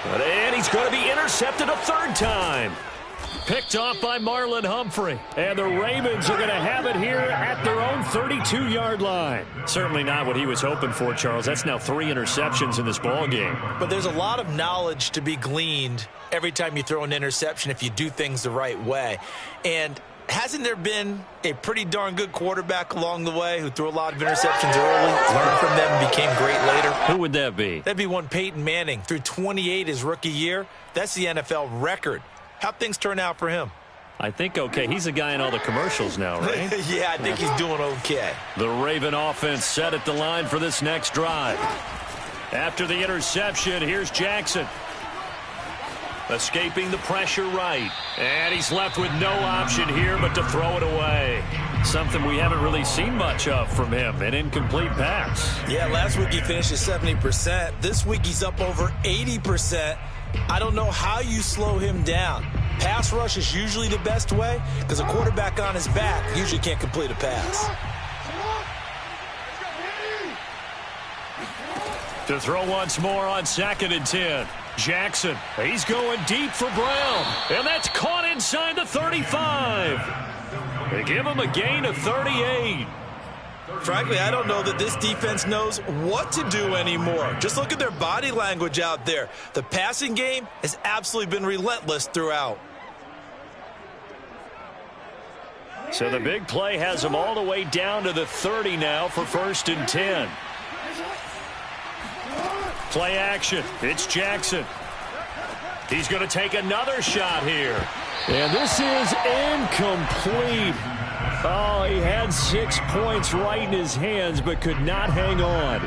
And he's going to be intercepted a 3rd time. Picked off by Marlon Humphrey. And the Ravens are going to have it here at their own 32-yard line. Certainly not what he was hoping for, Charles. That's now 3 interceptions in this ball game. But there's a lot of knowledge to be gleaned every time you throw an interception if you do things the right way. And hasn't there been a pretty darn good quarterback along the way who threw a lot of interceptions early, learned from them, and became great later? Who would that be? That'd be one Peyton Manning. Threw 28 his rookie year. That's the NFL record. How'd things turn out for him? I think okay. He's a guy in all the commercials now, right? Yeah, I think he's doing okay. The Raven offense set at the line for this next drive. After the interception, here's Jackson. Escaping the pressure right. And he's left with no option here but to throw it away. Something we haven't really seen much of from him, an incomplete pass. Yeah, last week he finished at 70%. This week he's up over 80%. I don't know how you slow him down. Pass rush is usually the best way because a quarterback on his back usually can't complete a pass. To throw once more on 2nd and 10. Jackson, he's going deep for Brown. And that's caught inside the 35. They give him a gain of 38. Frankly, I don't know that this defense knows what to do anymore. Just look at their body language out there. The passing game has absolutely been relentless throughout. So the big play has them all the way down to the 30 now for 1st and 10. Play action. It's Jackson. He's going to take another shot here. And this is incomplete. Oh, he had 6 points right in his hands, but could not hang on.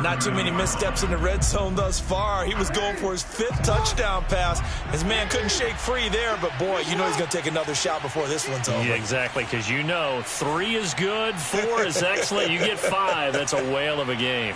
Not too many missteps in the red zone thus far. He was going for his 5th touchdown pass. His man couldn't shake free there, but boy, you know he's going to take another shot before this one's over. Yeah, exactly, because you know 3 is good, 4 is excellent. You get 5. That's a whale of a game.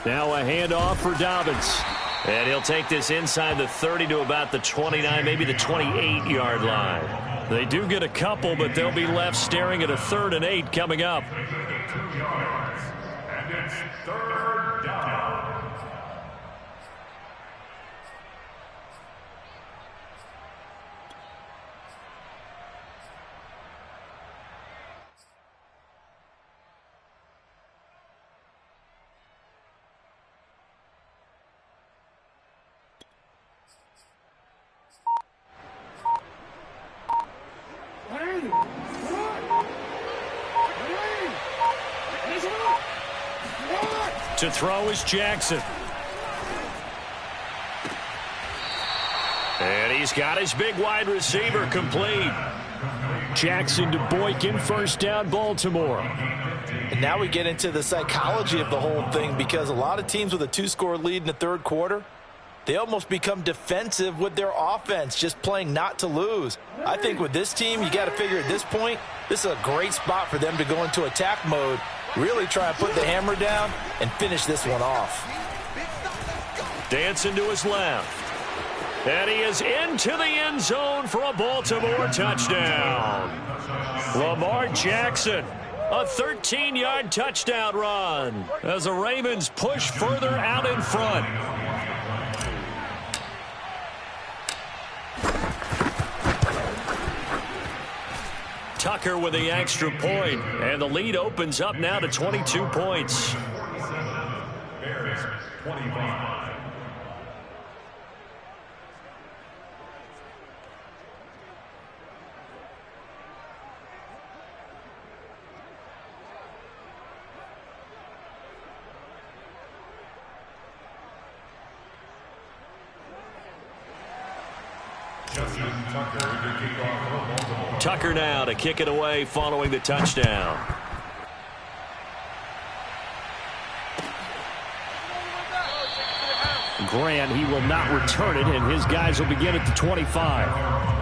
Now a handoff for Dobbins. And he'll take this inside the 30 to about the 29, maybe the 28-yard line. They do get a couple, but they'll be left staring at a 3rd and 8 coming up. 2 yards, and it's 3rd down. To throw is Jackson. And he's got his big wide receiver complete. Jackson to Boykin, 1st down, Baltimore. And now we get into the psychology of the whole thing, because a lot of teams with a 2-score lead in the 3rd quarter, they almost become defensive with their offense, just playing not to lose. I think with this team, you got to figure at this point, this is a great spot for them to go into attack mode, really try and put the hammer down and finish this one off. Dancing to his left. And he is into the end zone for a Baltimore touchdown. Lamar Jackson, a 13-yard touchdown run as the Ravens push further out in front. Tucker with the extra point, and the lead opens up now to 22 points. Bears 25. Tucker now to kick it away following the touchdown. Grant, he will not return it, and his guys will begin at the 25.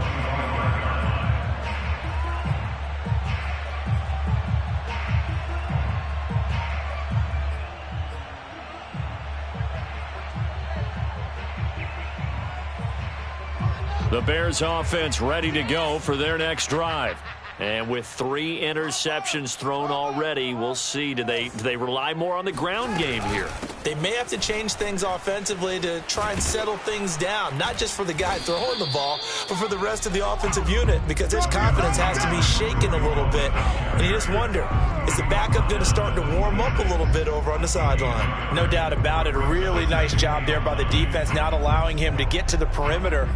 The Bears offense ready to go for their next drive. And with 3 interceptions thrown already, we'll see. Do they rely more on the ground game here? They may have to change things offensively to try and settle things down, not just for the guy throwing the ball, but for the rest of the offensive unit, because his confidence has to be shaken a little bit. And you just wonder, is the backup going to start to warm up a little bit over on the sideline? No doubt about it. A really nice job there by the defense, not allowing him to get to the perimeter.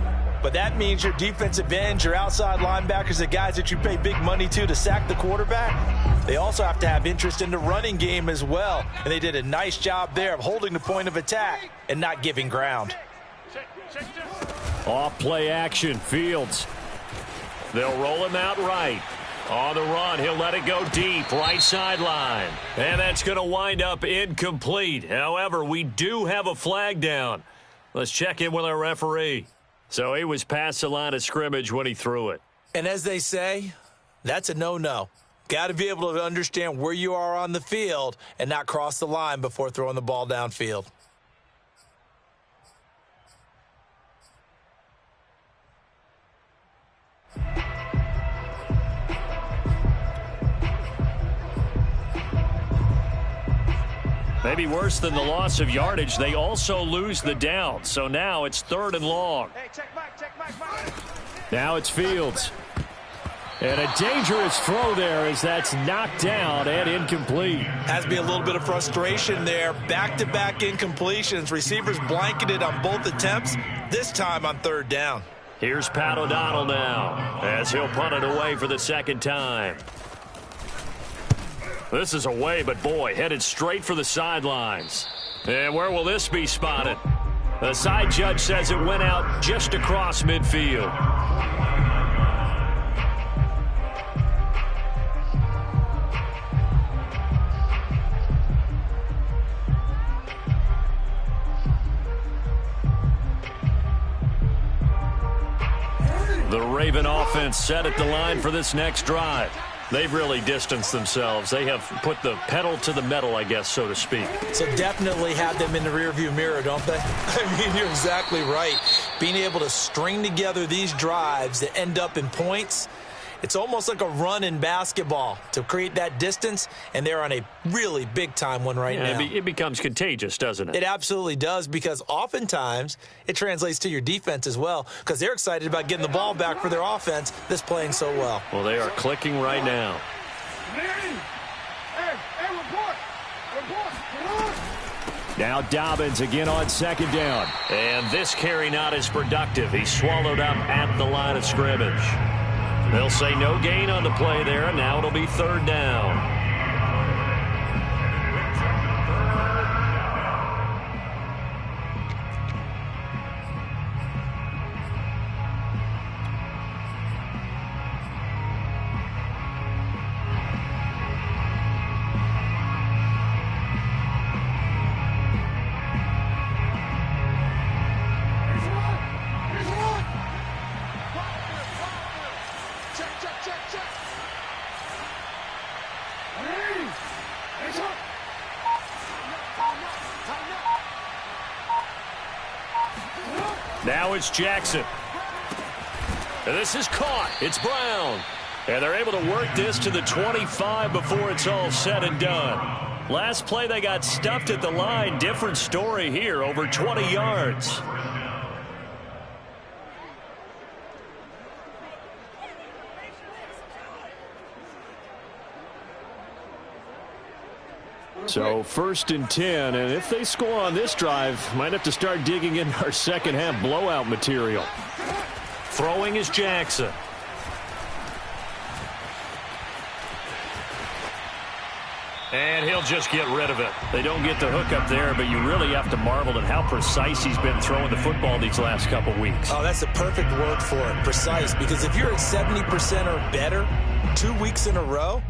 But that means your defensive ends, your outside linebackers, the guys that you pay big money to sack the quarterback, they also have to have interest in the running game as well. And they did a nice job there of holding the point of attack and not giving ground. Off play action, Fields. They'll roll him out right. On the run, he'll let it go deep, right sideline. And that's going to wind up incomplete. However, we do have a flag down. Let's check in with our referee. So he was past the line of scrimmage when he threw it. And as they say, that's a no-no. Got to be able to understand where you are on the field and not cross the line before throwing the ball downfield. Maybe worse than the loss of yardage, they also lose the down. So now it's 3rd and long. Hey, check Mike. Now it's Fields. And a dangerous throw there as that's knocked down and incomplete. Has to be a little bit of frustration there. Back-to-back incompletions. Receivers blanketed on both attempts, this time on 3rd down. Here's Pat O'Donnell now as he'll punt it away for the 2nd time. This is away, but boy, headed straight for the sidelines. And where will this be spotted? The side judge says it went out just across midfield. The Raven offense set at the line for this next drive. They've really distanced themselves. They have put the pedal to the metal, I guess, so to speak. So definitely have them in the rearview mirror, don't they? I mean, you're exactly right. Being able to string together these drives that end up in points, it's almost like a run in basketball to create that distance, and they're on a really big-time one right now. It becomes contagious, doesn't it? It absolutely does, because oftentimes it translates to your defense as well, because they're excited about getting the ball back for their offense that's playing so well. Well, they are clicking right now. Hey, report. Now Dobbins again on 2nd down. And this carry not as productive. He's swallowed up at the line of scrimmage. They'll say no gain on the play there, and now it'll be 3rd down. Now it's Jackson. And this is caught. It's Brown. And they're able to work this to the 25 before it's all said and done. Last play they got stuffed at the line. Different story here, over 20 yards. So 1st and 10, and if they score on this drive, might have to start digging in our second half blowout material. Throwing is Jackson. And he'll just get rid of it. They don't get the hook up there, but you really have to marvel at how precise he's been throwing the football these last couple weeks. Oh, that's a perfect word for it, precise, because if you're at 70% or better 2 weeks in a row,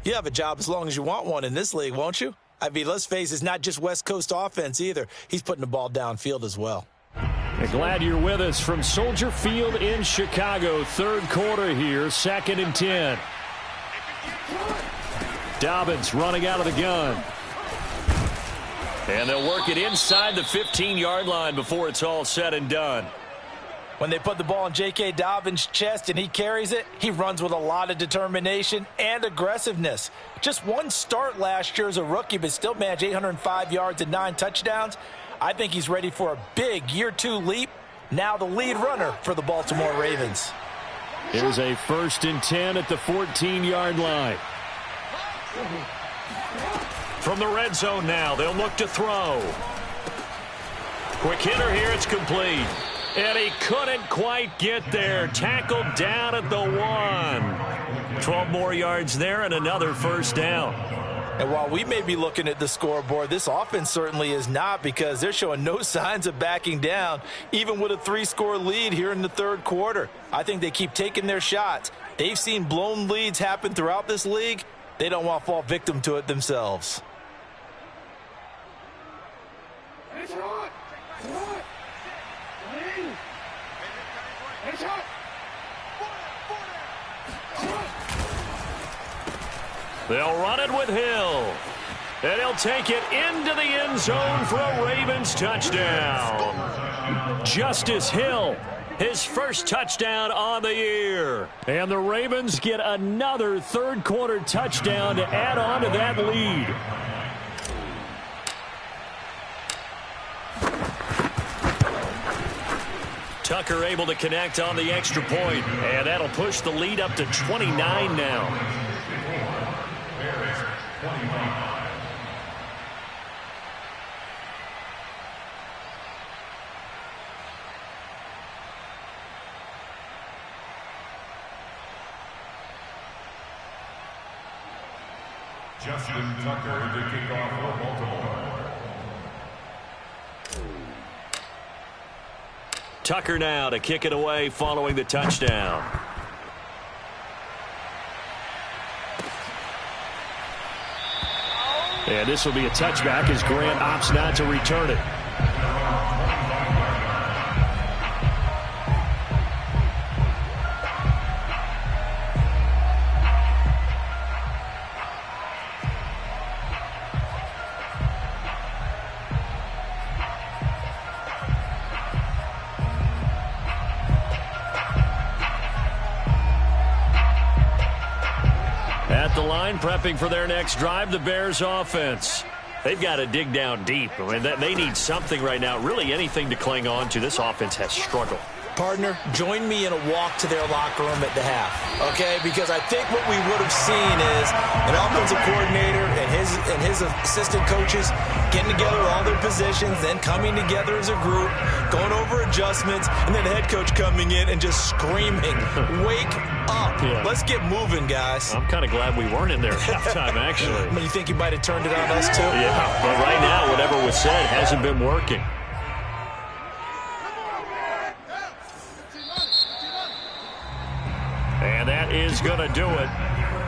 you have a job as long as you want one in this league, won't you? I mean, let's face it, it's not just West Coast offense either. He's putting the ball downfield as well. Glad you're with us from Soldier Field in Chicago. 3rd quarter here, 2nd and 10. Dobbins running out of the gun. And they'll work it inside the 15-yard line before it's all said and done. When they put the ball in J.K. Dobbins' chest and he carries it, he runs with a lot of determination and aggressiveness. Just one start last year as a rookie, but still managed 805 yards and 9 touchdowns. I think he's ready for a big year 2 leap. Now the lead runner for the Baltimore Ravens. Here's a 1st and 10 at the 14-yard line. From the red zone now, they'll look to throw. Quick hitter here, it's complete. And he couldn't quite get there. Tackled down at the 1. 12 more yards there and another 1st down. And while we may be looking at the scoreboard, this offense certainly is not, because they're showing no signs of backing down, even with a 3-score lead here in the 3rd quarter. I think they keep taking their shots. They've seen blown leads happen throughout this league. They don't want to fall victim to it themselves. They'll run it with Hill. And he'll take it into the end zone for a Ravens touchdown. Justice Hill, his first touchdown on the year. And the Ravens get another 3rd quarter touchdown to add on to that lead. Tucker able to connect on the extra point, and that'll push the lead up to 29 now. Bears 21. Justin Tucker to kick off for Baltimore. Tucker now to kick it away following the touchdown. And this will be a touchback as Grant opts not to return it. At the line, prepping for their next drive, the Bears offense. They've got to dig down deep. I mean, they need something right now, really anything to cling on to. This offense has struggled. Partner, join me in a walk to their locker room at the half, okay? Because I think what we would have seen is an offensive coordinator and his assistant coaches getting together all their positions, then coming together as a group, going over adjustments, and then the head coach coming in and just screaming, "Wake up. Yeah. Let's get moving, guys." I'm kind of glad we weren't in there at halftime, actually. I mean, you think he might have turned it on us, too? Yeah, but right now, whatever was said hasn't been working. And that is going to do it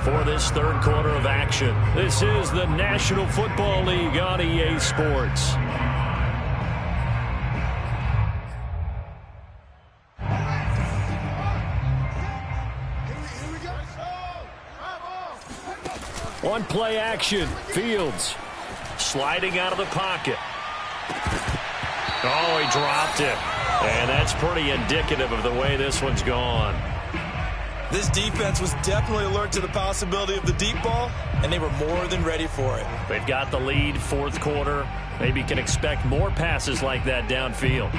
for this third quarter of action. This is the National Football League on EA Sports. One play action. Fields sliding out of the pocket. Oh, he dropped it. And that's pretty indicative of the way this one's gone. This defense was definitely alert to the possibility of the deep ball, and they were more than ready for it. They've got the lead, fourth quarter. Maybe can expect more passes like that downfield.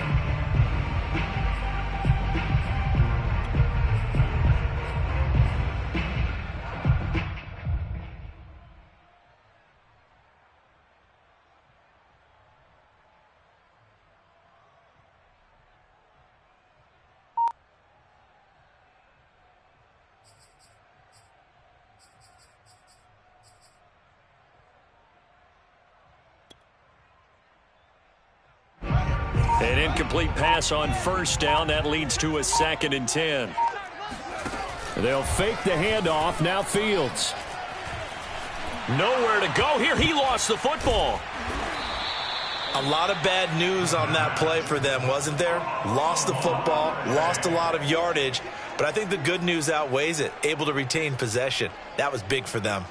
An incomplete pass on first down. That leads to a 2nd and 10. They'll fake the handoff. Now Fields. Nowhere to go here. He lost the football. A lot of bad news on that play for them, wasn't there? Lost the football, lost a lot of yardage, but I think the good news outweighs it. Able to retain possession. That was big for them.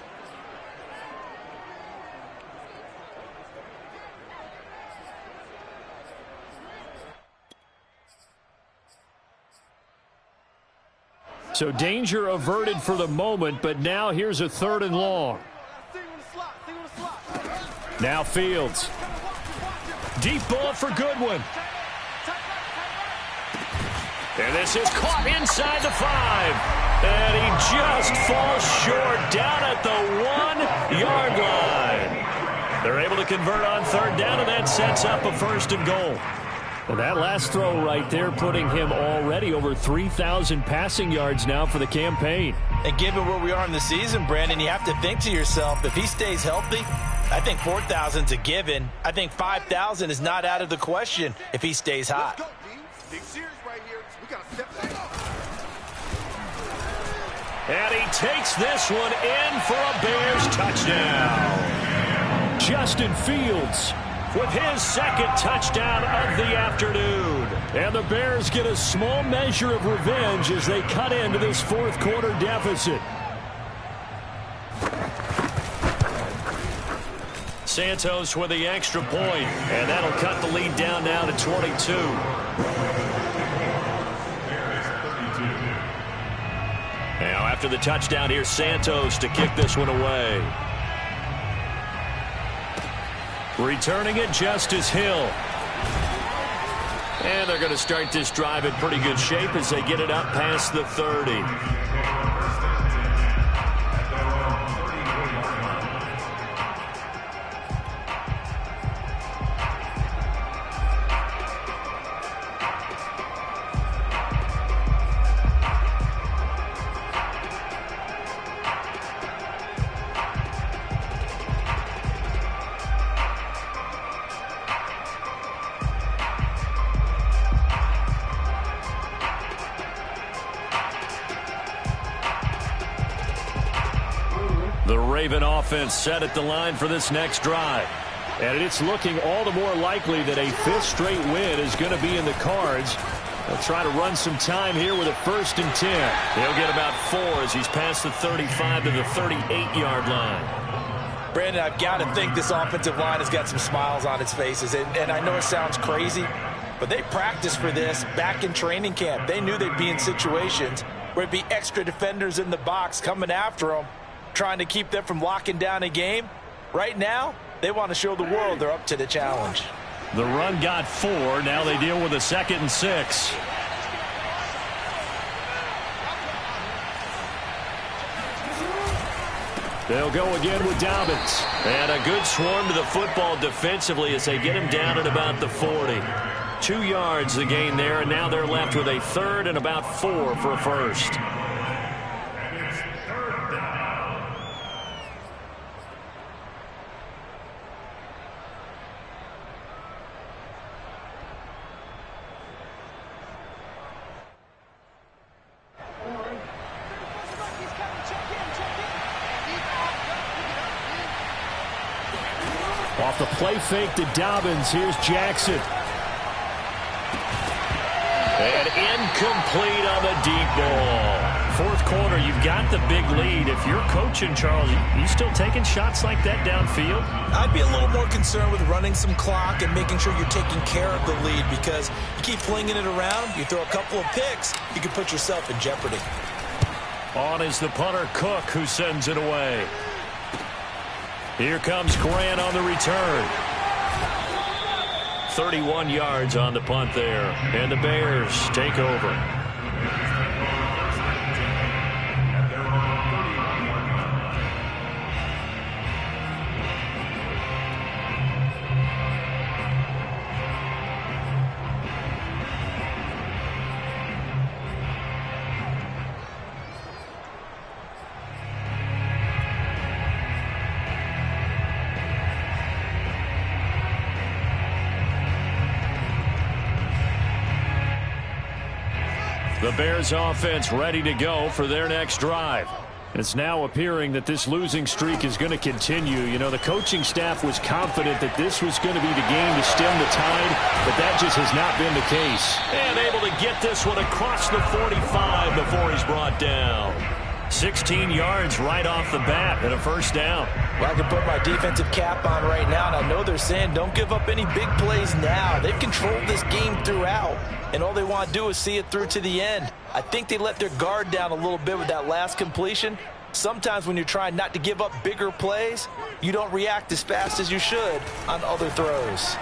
So danger averted for the moment, but now here's a 3rd and long. Now Fields. Deep ball for Goodwin. And this is caught inside the 5. And he just falls short down at the 1-yard line. They're able to convert on 3rd down, and that sets up a 1st and goal. And that last throw right there putting him already over 3,000 passing yards now for the campaign. And given where we are in the season, Brandon, you have to think to yourself, if he stays healthy, I think 4,000's a given. I think 5,000 is not out of the question if he stays hot. Let's go, D. Big series right here. We got to step that up. And he takes this one in for a Bears touchdown. Justin Fields with his 2nd touchdown of the afternoon. And the Bears get a small measure of revenge as they cut into this 4th quarter deficit. Santos with the extra point, and that'll cut the lead down now to 22. Now after the touchdown, here's Santos to kick this one away. Returning it, Justice Hill. And they're going to start this drive in pretty good shape as they get it up past the 30. The Raven offense set at the line for this next drive. And it's looking all the more likely that a fifth straight win is going to be in the cards. They'll try to run some time here with a 1st and 10. He'll get about 4 as he's past the 35 to the 38-yard line. Brandon, I've got to think this offensive line has got some smiles on its faces. And I know it sounds crazy, but they practiced for this back in training camp. They knew they'd be in situations where it'd be extra defenders in the box coming after them, trying to keep them from locking down a game. Right now, they want to show the world they're up to the challenge. The run got 4. Now they deal with a 2nd and 6. They'll go again with Dobbins. And a good swarm to the football defensively as they get him down at about the 40. 2 yards the gain there, and now they're left with a 3rd and about 4 for a first. Off the play fake to Dobbins. Here's Jackson. And incomplete on the deep ball. 4th quarter, you've got the big lead. If you're coaching, Charles, you still taking shots like that downfield? I'd be a little more concerned with running some clock and making sure you're taking care of the lead, because you keep flinging it around, you throw a couple of picks, you can put yourself in jeopardy. On is the punter, Cook, who sends it away. Here comes Grant on the return. 31 yards on the punt there. And the Bears take over. The Bears offense ready to go for their next drive. It's now appearing that this losing streak is going to continue. You know, the coaching staff was confident that this was going to be the game to stem the tide, but that just has not been the case. And able to get this one across the 45 before he's brought down. 16 yards right off the bat and a first down. Well, I can put my defensive cap on right now, and I know they're saying don't give up any big plays now. They've controlled this game throughout, and all they want to do is see it through to the end. I think they let their guard down a little bit with that last completion. Sometimes when you're trying not to give up bigger plays, you don't react as fast as you should on other throws.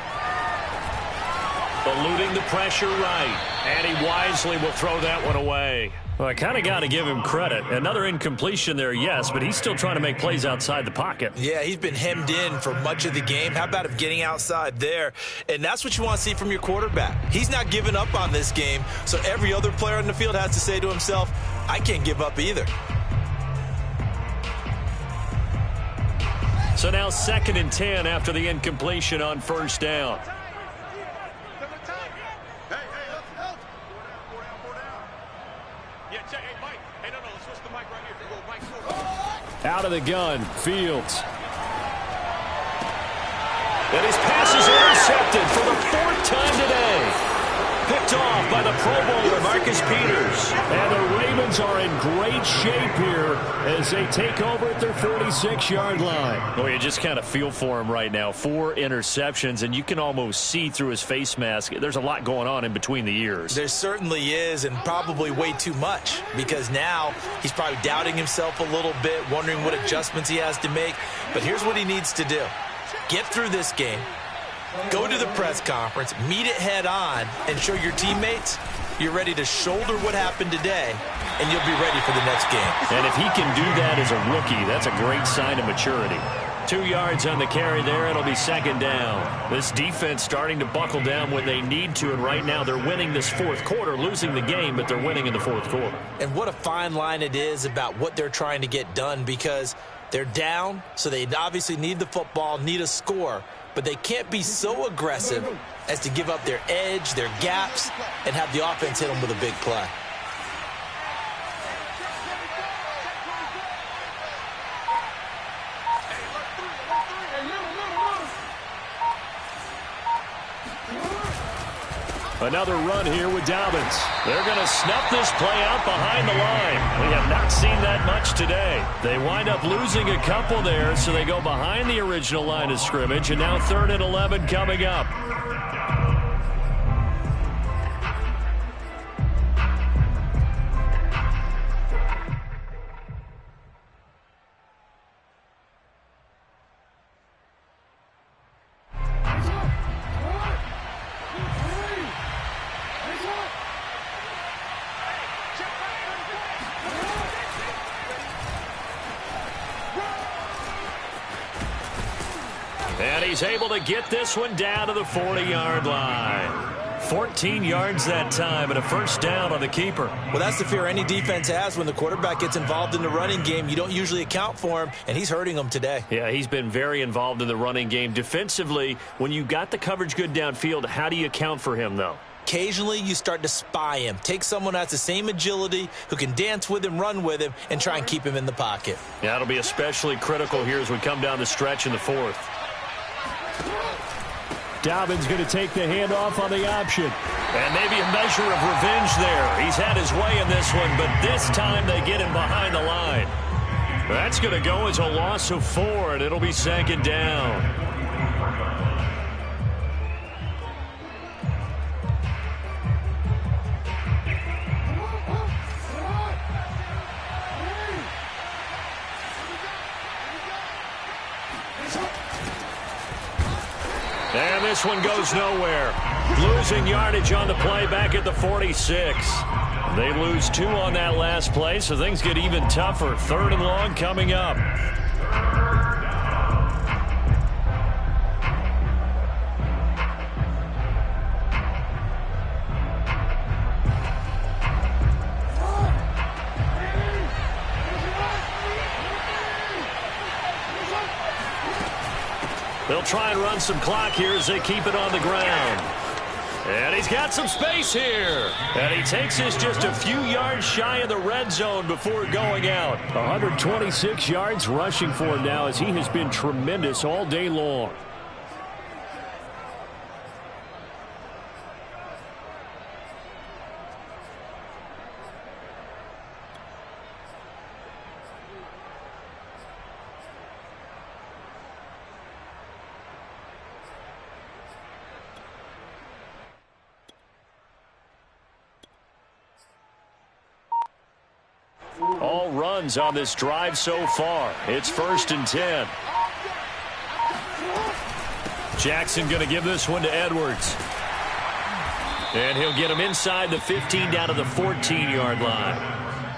Eluding the pressure right, and he wisely will throw that one away. Well, I kind of got to give him credit. Another incompletion there, yes, but he's still trying to make plays outside the pocket. Yeah, he's been hemmed in for much of the game. How about him getting outside there? And that's what you want to see from your quarterback. He's not giving up on this game, so every other player on the field has to say to himself, I can't give up either. So now 2nd and 10 after the incompletion on first down. Out of the gun, Fields. And his pass is intercepted for the 4th time today. Picked off by the Pro Bowler, Marcus Peters. And the Ravens are in great shape here as they take over at their 46-yard line. Well, you just kind of feel for him right now. 4 interceptions, and you can almost see through his face mask. There's a lot going on in between the ears. There certainly is, and probably way too much, because now he's probably doubting himself a little bit, wondering what adjustments he has to make. But here's what he needs to do. Get through this game. Go to the press conference, meet it head on, and show your teammates you're ready to shoulder what happened today, and you'll be ready for the next game. And if he can do that as a rookie, that's a great sign of maturity. 2 yards on the carry there. It'll be second down. This defense starting to buckle down when they need to, and right now they're winning this fourth quarter, losing the game, but they're winning in the fourth quarter. And what a fine line it is about what they're trying to get done, because they're down, so they obviously need the football, need a score, but they can't be so aggressive as to give up their edge, their gaps, and have the offense hit them with a big play. Another run here with Dobbins. They're going to snuff this play out behind the line. We have not seen that much today. They wind up losing a couple there, so they go behind the original line of scrimmage, and now 3rd and 11 coming up. And he's able to get this one down to the 40-yard line. 14 yards that time and a first down on the keeper. Well, that's the fear any defense has when the quarterback gets involved in the running game. You don't usually account for him, and he's hurting them today. Yeah, he's been very involved in the running game. Defensively, when you got the coverage good downfield, how do you account for him, though? Occasionally, you start to spy him. Take someone who has the same agility, who can dance with him, run with him, and try and keep him in the pocket. Yeah, that'll be especially critical here as we come down the stretch in the fourth. Dobbins going to take the handoff on the option. And maybe a measure of revenge there. He's had his way in this one, but this time they get him behind the line. That's going to go as a loss of 4, and it'll be second down. And this one goes nowhere. Losing yardage on the play back at the 46. They lose 2 on that last play, so things get even tougher. 3rd and long coming up. They'll try and run some clock here as they keep it on the ground. And he's got some space here. And he takes this just a few yards shy of the red zone before going out. 126 yards rushing for him now as he has been tremendous all day long. All runs on this drive so far. It's 1st and 10. Jackson going to give this one to Edwards. And he'll get him inside the 15 down to the 14-yard line.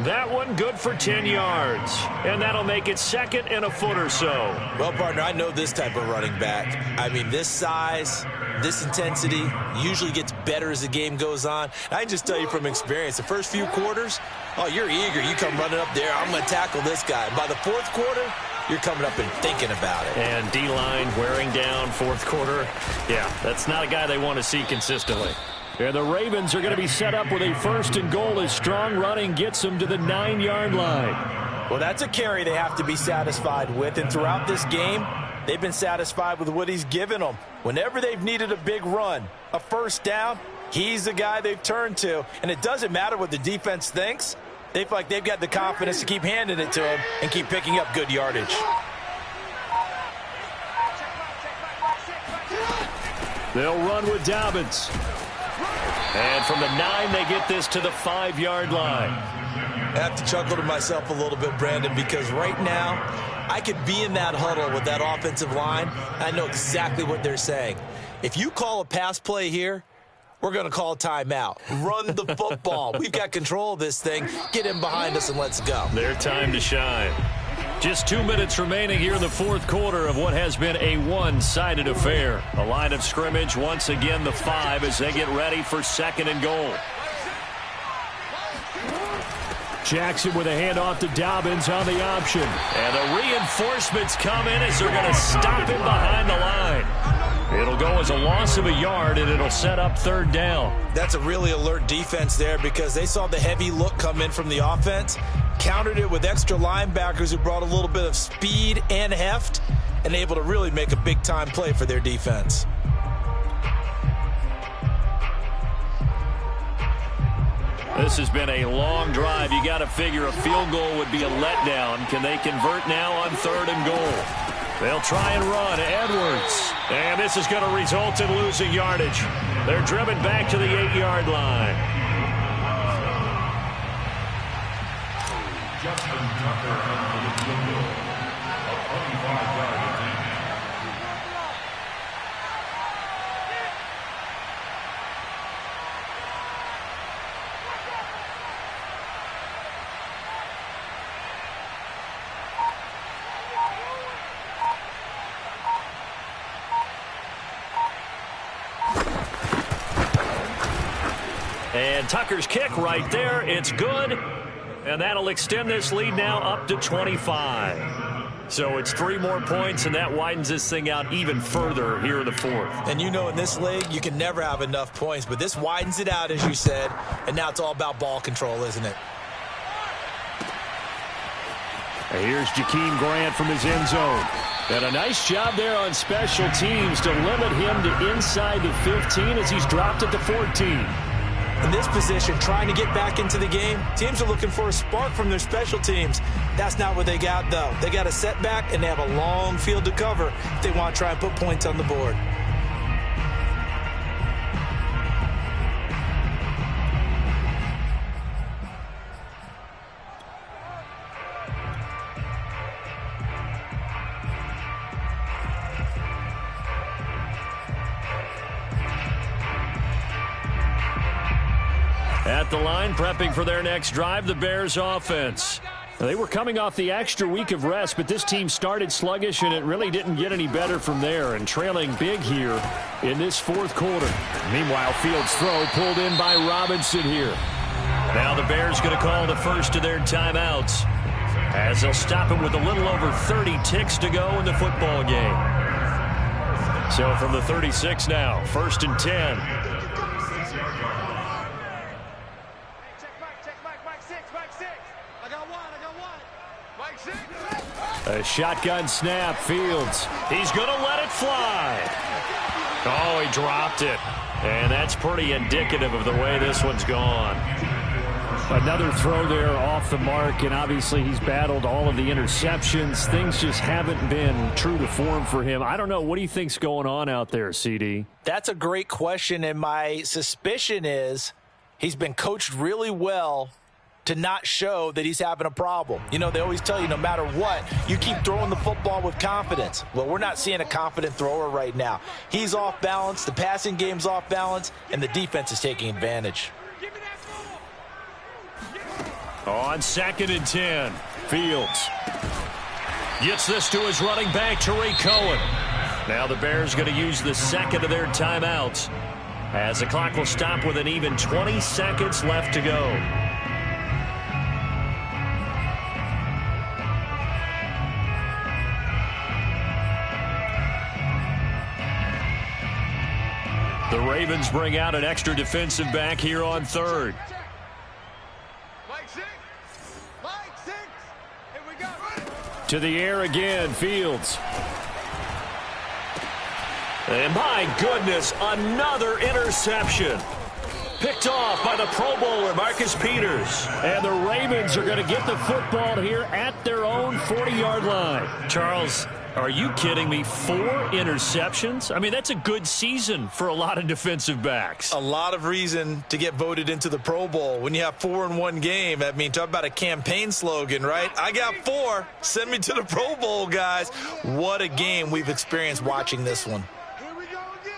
That one good for 10 yards. And that'll make it 2nd and a foot or so. Well, partner, I know this type of running back. I mean, this size, this intensity usually gets better as the game goes on. I can just tell you from experience, the first few quarters, oh, you're eager. You come running up there, I'm going to tackle this guy. By the 4th quarter, you're coming up and thinking about it. And D-line wearing down 4th quarter. Yeah, that's not a guy they want to see consistently. And the Ravens are going to be set up with a 1st and goal as strong running gets them to the 9-yard line. Well, that's a carry they have to be satisfied with. And throughout this game, they've been satisfied with what he's given them. Whenever they've needed a big run, a first down, he's the guy they've turned to. And it doesn't matter what the defense thinks. They feel like they've got the confidence to keep handing it to him and keep picking up good yardage. They'll run with Dobbins. And from the 9, they get this to the 5-yard line. I have to chuckle to myself a little bit, Brandon, because right now I could be in that huddle with that offensive line. I know exactly what they're saying. If you call a pass play here, we're going to call a timeout. Run the football. We've got control of this thing. Get in behind us and let's go. Their time to shine. Just 2 minutes remaining here in the fourth quarter of what has been a one-sided affair. A line of scrimmage, once again the 5 as they get ready for 2nd and goal. Jackson with a handoff to Dobbins on the option. And the reinforcements come in as they're going to stop him behind the line. It'll go as a loss of a yard, and it'll set up 3rd down. That's a really alert defense there because they saw the heavy look come in from the offense, countered it with extra linebackers who brought a little bit of speed and heft, and able to really make a big-time play for their defense. This has been a long drive. You got to figure a field goal would be a letdown. Can they convert now on 3rd and goal? They'll try and run. Edwards. And this is going to result in losing yardage. They're driven back to the 8-yard line. Justin Tucker for the field goal. A 25-yard attempt. And Tucker's kick right there. It's good. And that'll extend this lead now up to 25. So it's 3 more points, and that widens this thing out even further here in the 4th. And you know in this league, you can never have enough points, but this widens it out, as you said, and now it's all about ball control, isn't it? And here's Jakeem Grant from his end zone. And a nice job there on special teams to limit him to inside the 15 as he's dropped at the 14. In this position, trying to get back into the game, teams are looking for a spark from their special teams. That's not what they got, though. They got a setback, and they have a long field to cover if they want to try and put points on the board. At the line, prepping for their next drive, the Bears offense. They were coming off the extra week of rest, but this team started sluggish, and it really didn't get any better from there, and trailing big here in this 4th quarter. Meanwhile, Fields' throw pulled in by Robinson here. Now the Bears going to call the first of their timeouts as they'll stop him with a little over 30 ticks to go in the football game. So from the 36 now, 1st and 10. A shotgun snap, Fields. He's going to let it fly. Oh, he dropped it. And that's pretty indicative of the way this one's gone. Another throw there off the mark, and obviously he's battled all of the interceptions. Things just haven't been true to form for him. I don't know. What do you think's going on out there, CD? That's a great question, and my suspicion is he's been coached really well to not show that he's having a problem. You know, they always tell you no matter what, you keep throwing the football with confidence. Well, we're not seeing a confident thrower right now. He's off balance, the passing game's off balance, and the defense is taking advantage. On 2nd and 10, Fields gets this to his running back, Tariq Cohen. Now the Bears going to use the 2nd of their timeouts as the clock will stop with an even 20 seconds left to go. The Ravens bring out an extra defensive back here on 3rd. To the air again, Fields. And my goodness, another interception. Picked off by the Pro Bowler, Marcus Peters. And the Ravens are going to get the football here at their own 40-yard line. Charles, are you kidding me? 4 interceptions? I mean, that's a good season for a lot of defensive backs. A lot of reason to get voted into the Pro Bowl. When you have 4 in one game, I mean, talk about a campaign slogan, right? I got 4. Send me to the Pro Bowl, guys. What a game we've experienced watching this one. Here we go again.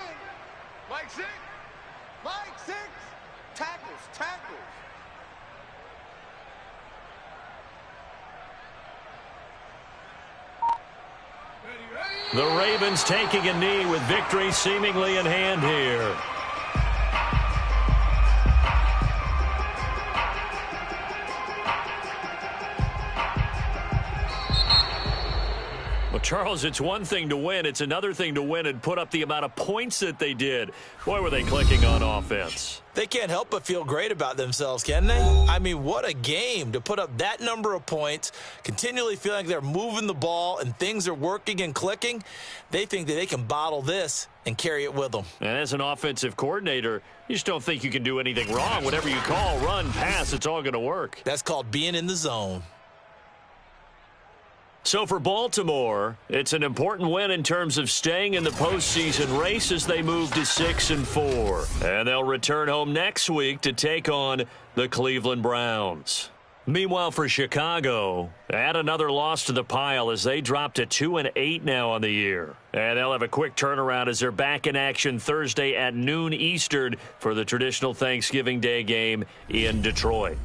Mike 6. Mike 6. Tackles, tackles. The Ravens taking a knee with victory seemingly in hand here. Well, Charles, it's one thing to win. It's another thing to win and put up the amount of points that they did. Boy, were they clicking on offense. They can't help but feel great about themselves, can they? I mean, what a game to put up that number of points, continually feeling like they're moving the ball and things are working and clicking. They think that they can bottle this and carry it with them. And as an offensive coordinator, you just don't think you can do anything wrong. Whatever you call, run, pass, it's all going to work. That's called being in the zone. So for Baltimore, it's an important win in terms of staying in the postseason race as they move to 6-4. And they'll return home next week to take on the Cleveland Browns. Meanwhile, for Chicago, add another loss to the pile as they drop to 2-8 now on the year. And they'll have a quick turnaround as they're back in action Thursday at noon Eastern for the traditional Thanksgiving Day game in Detroit.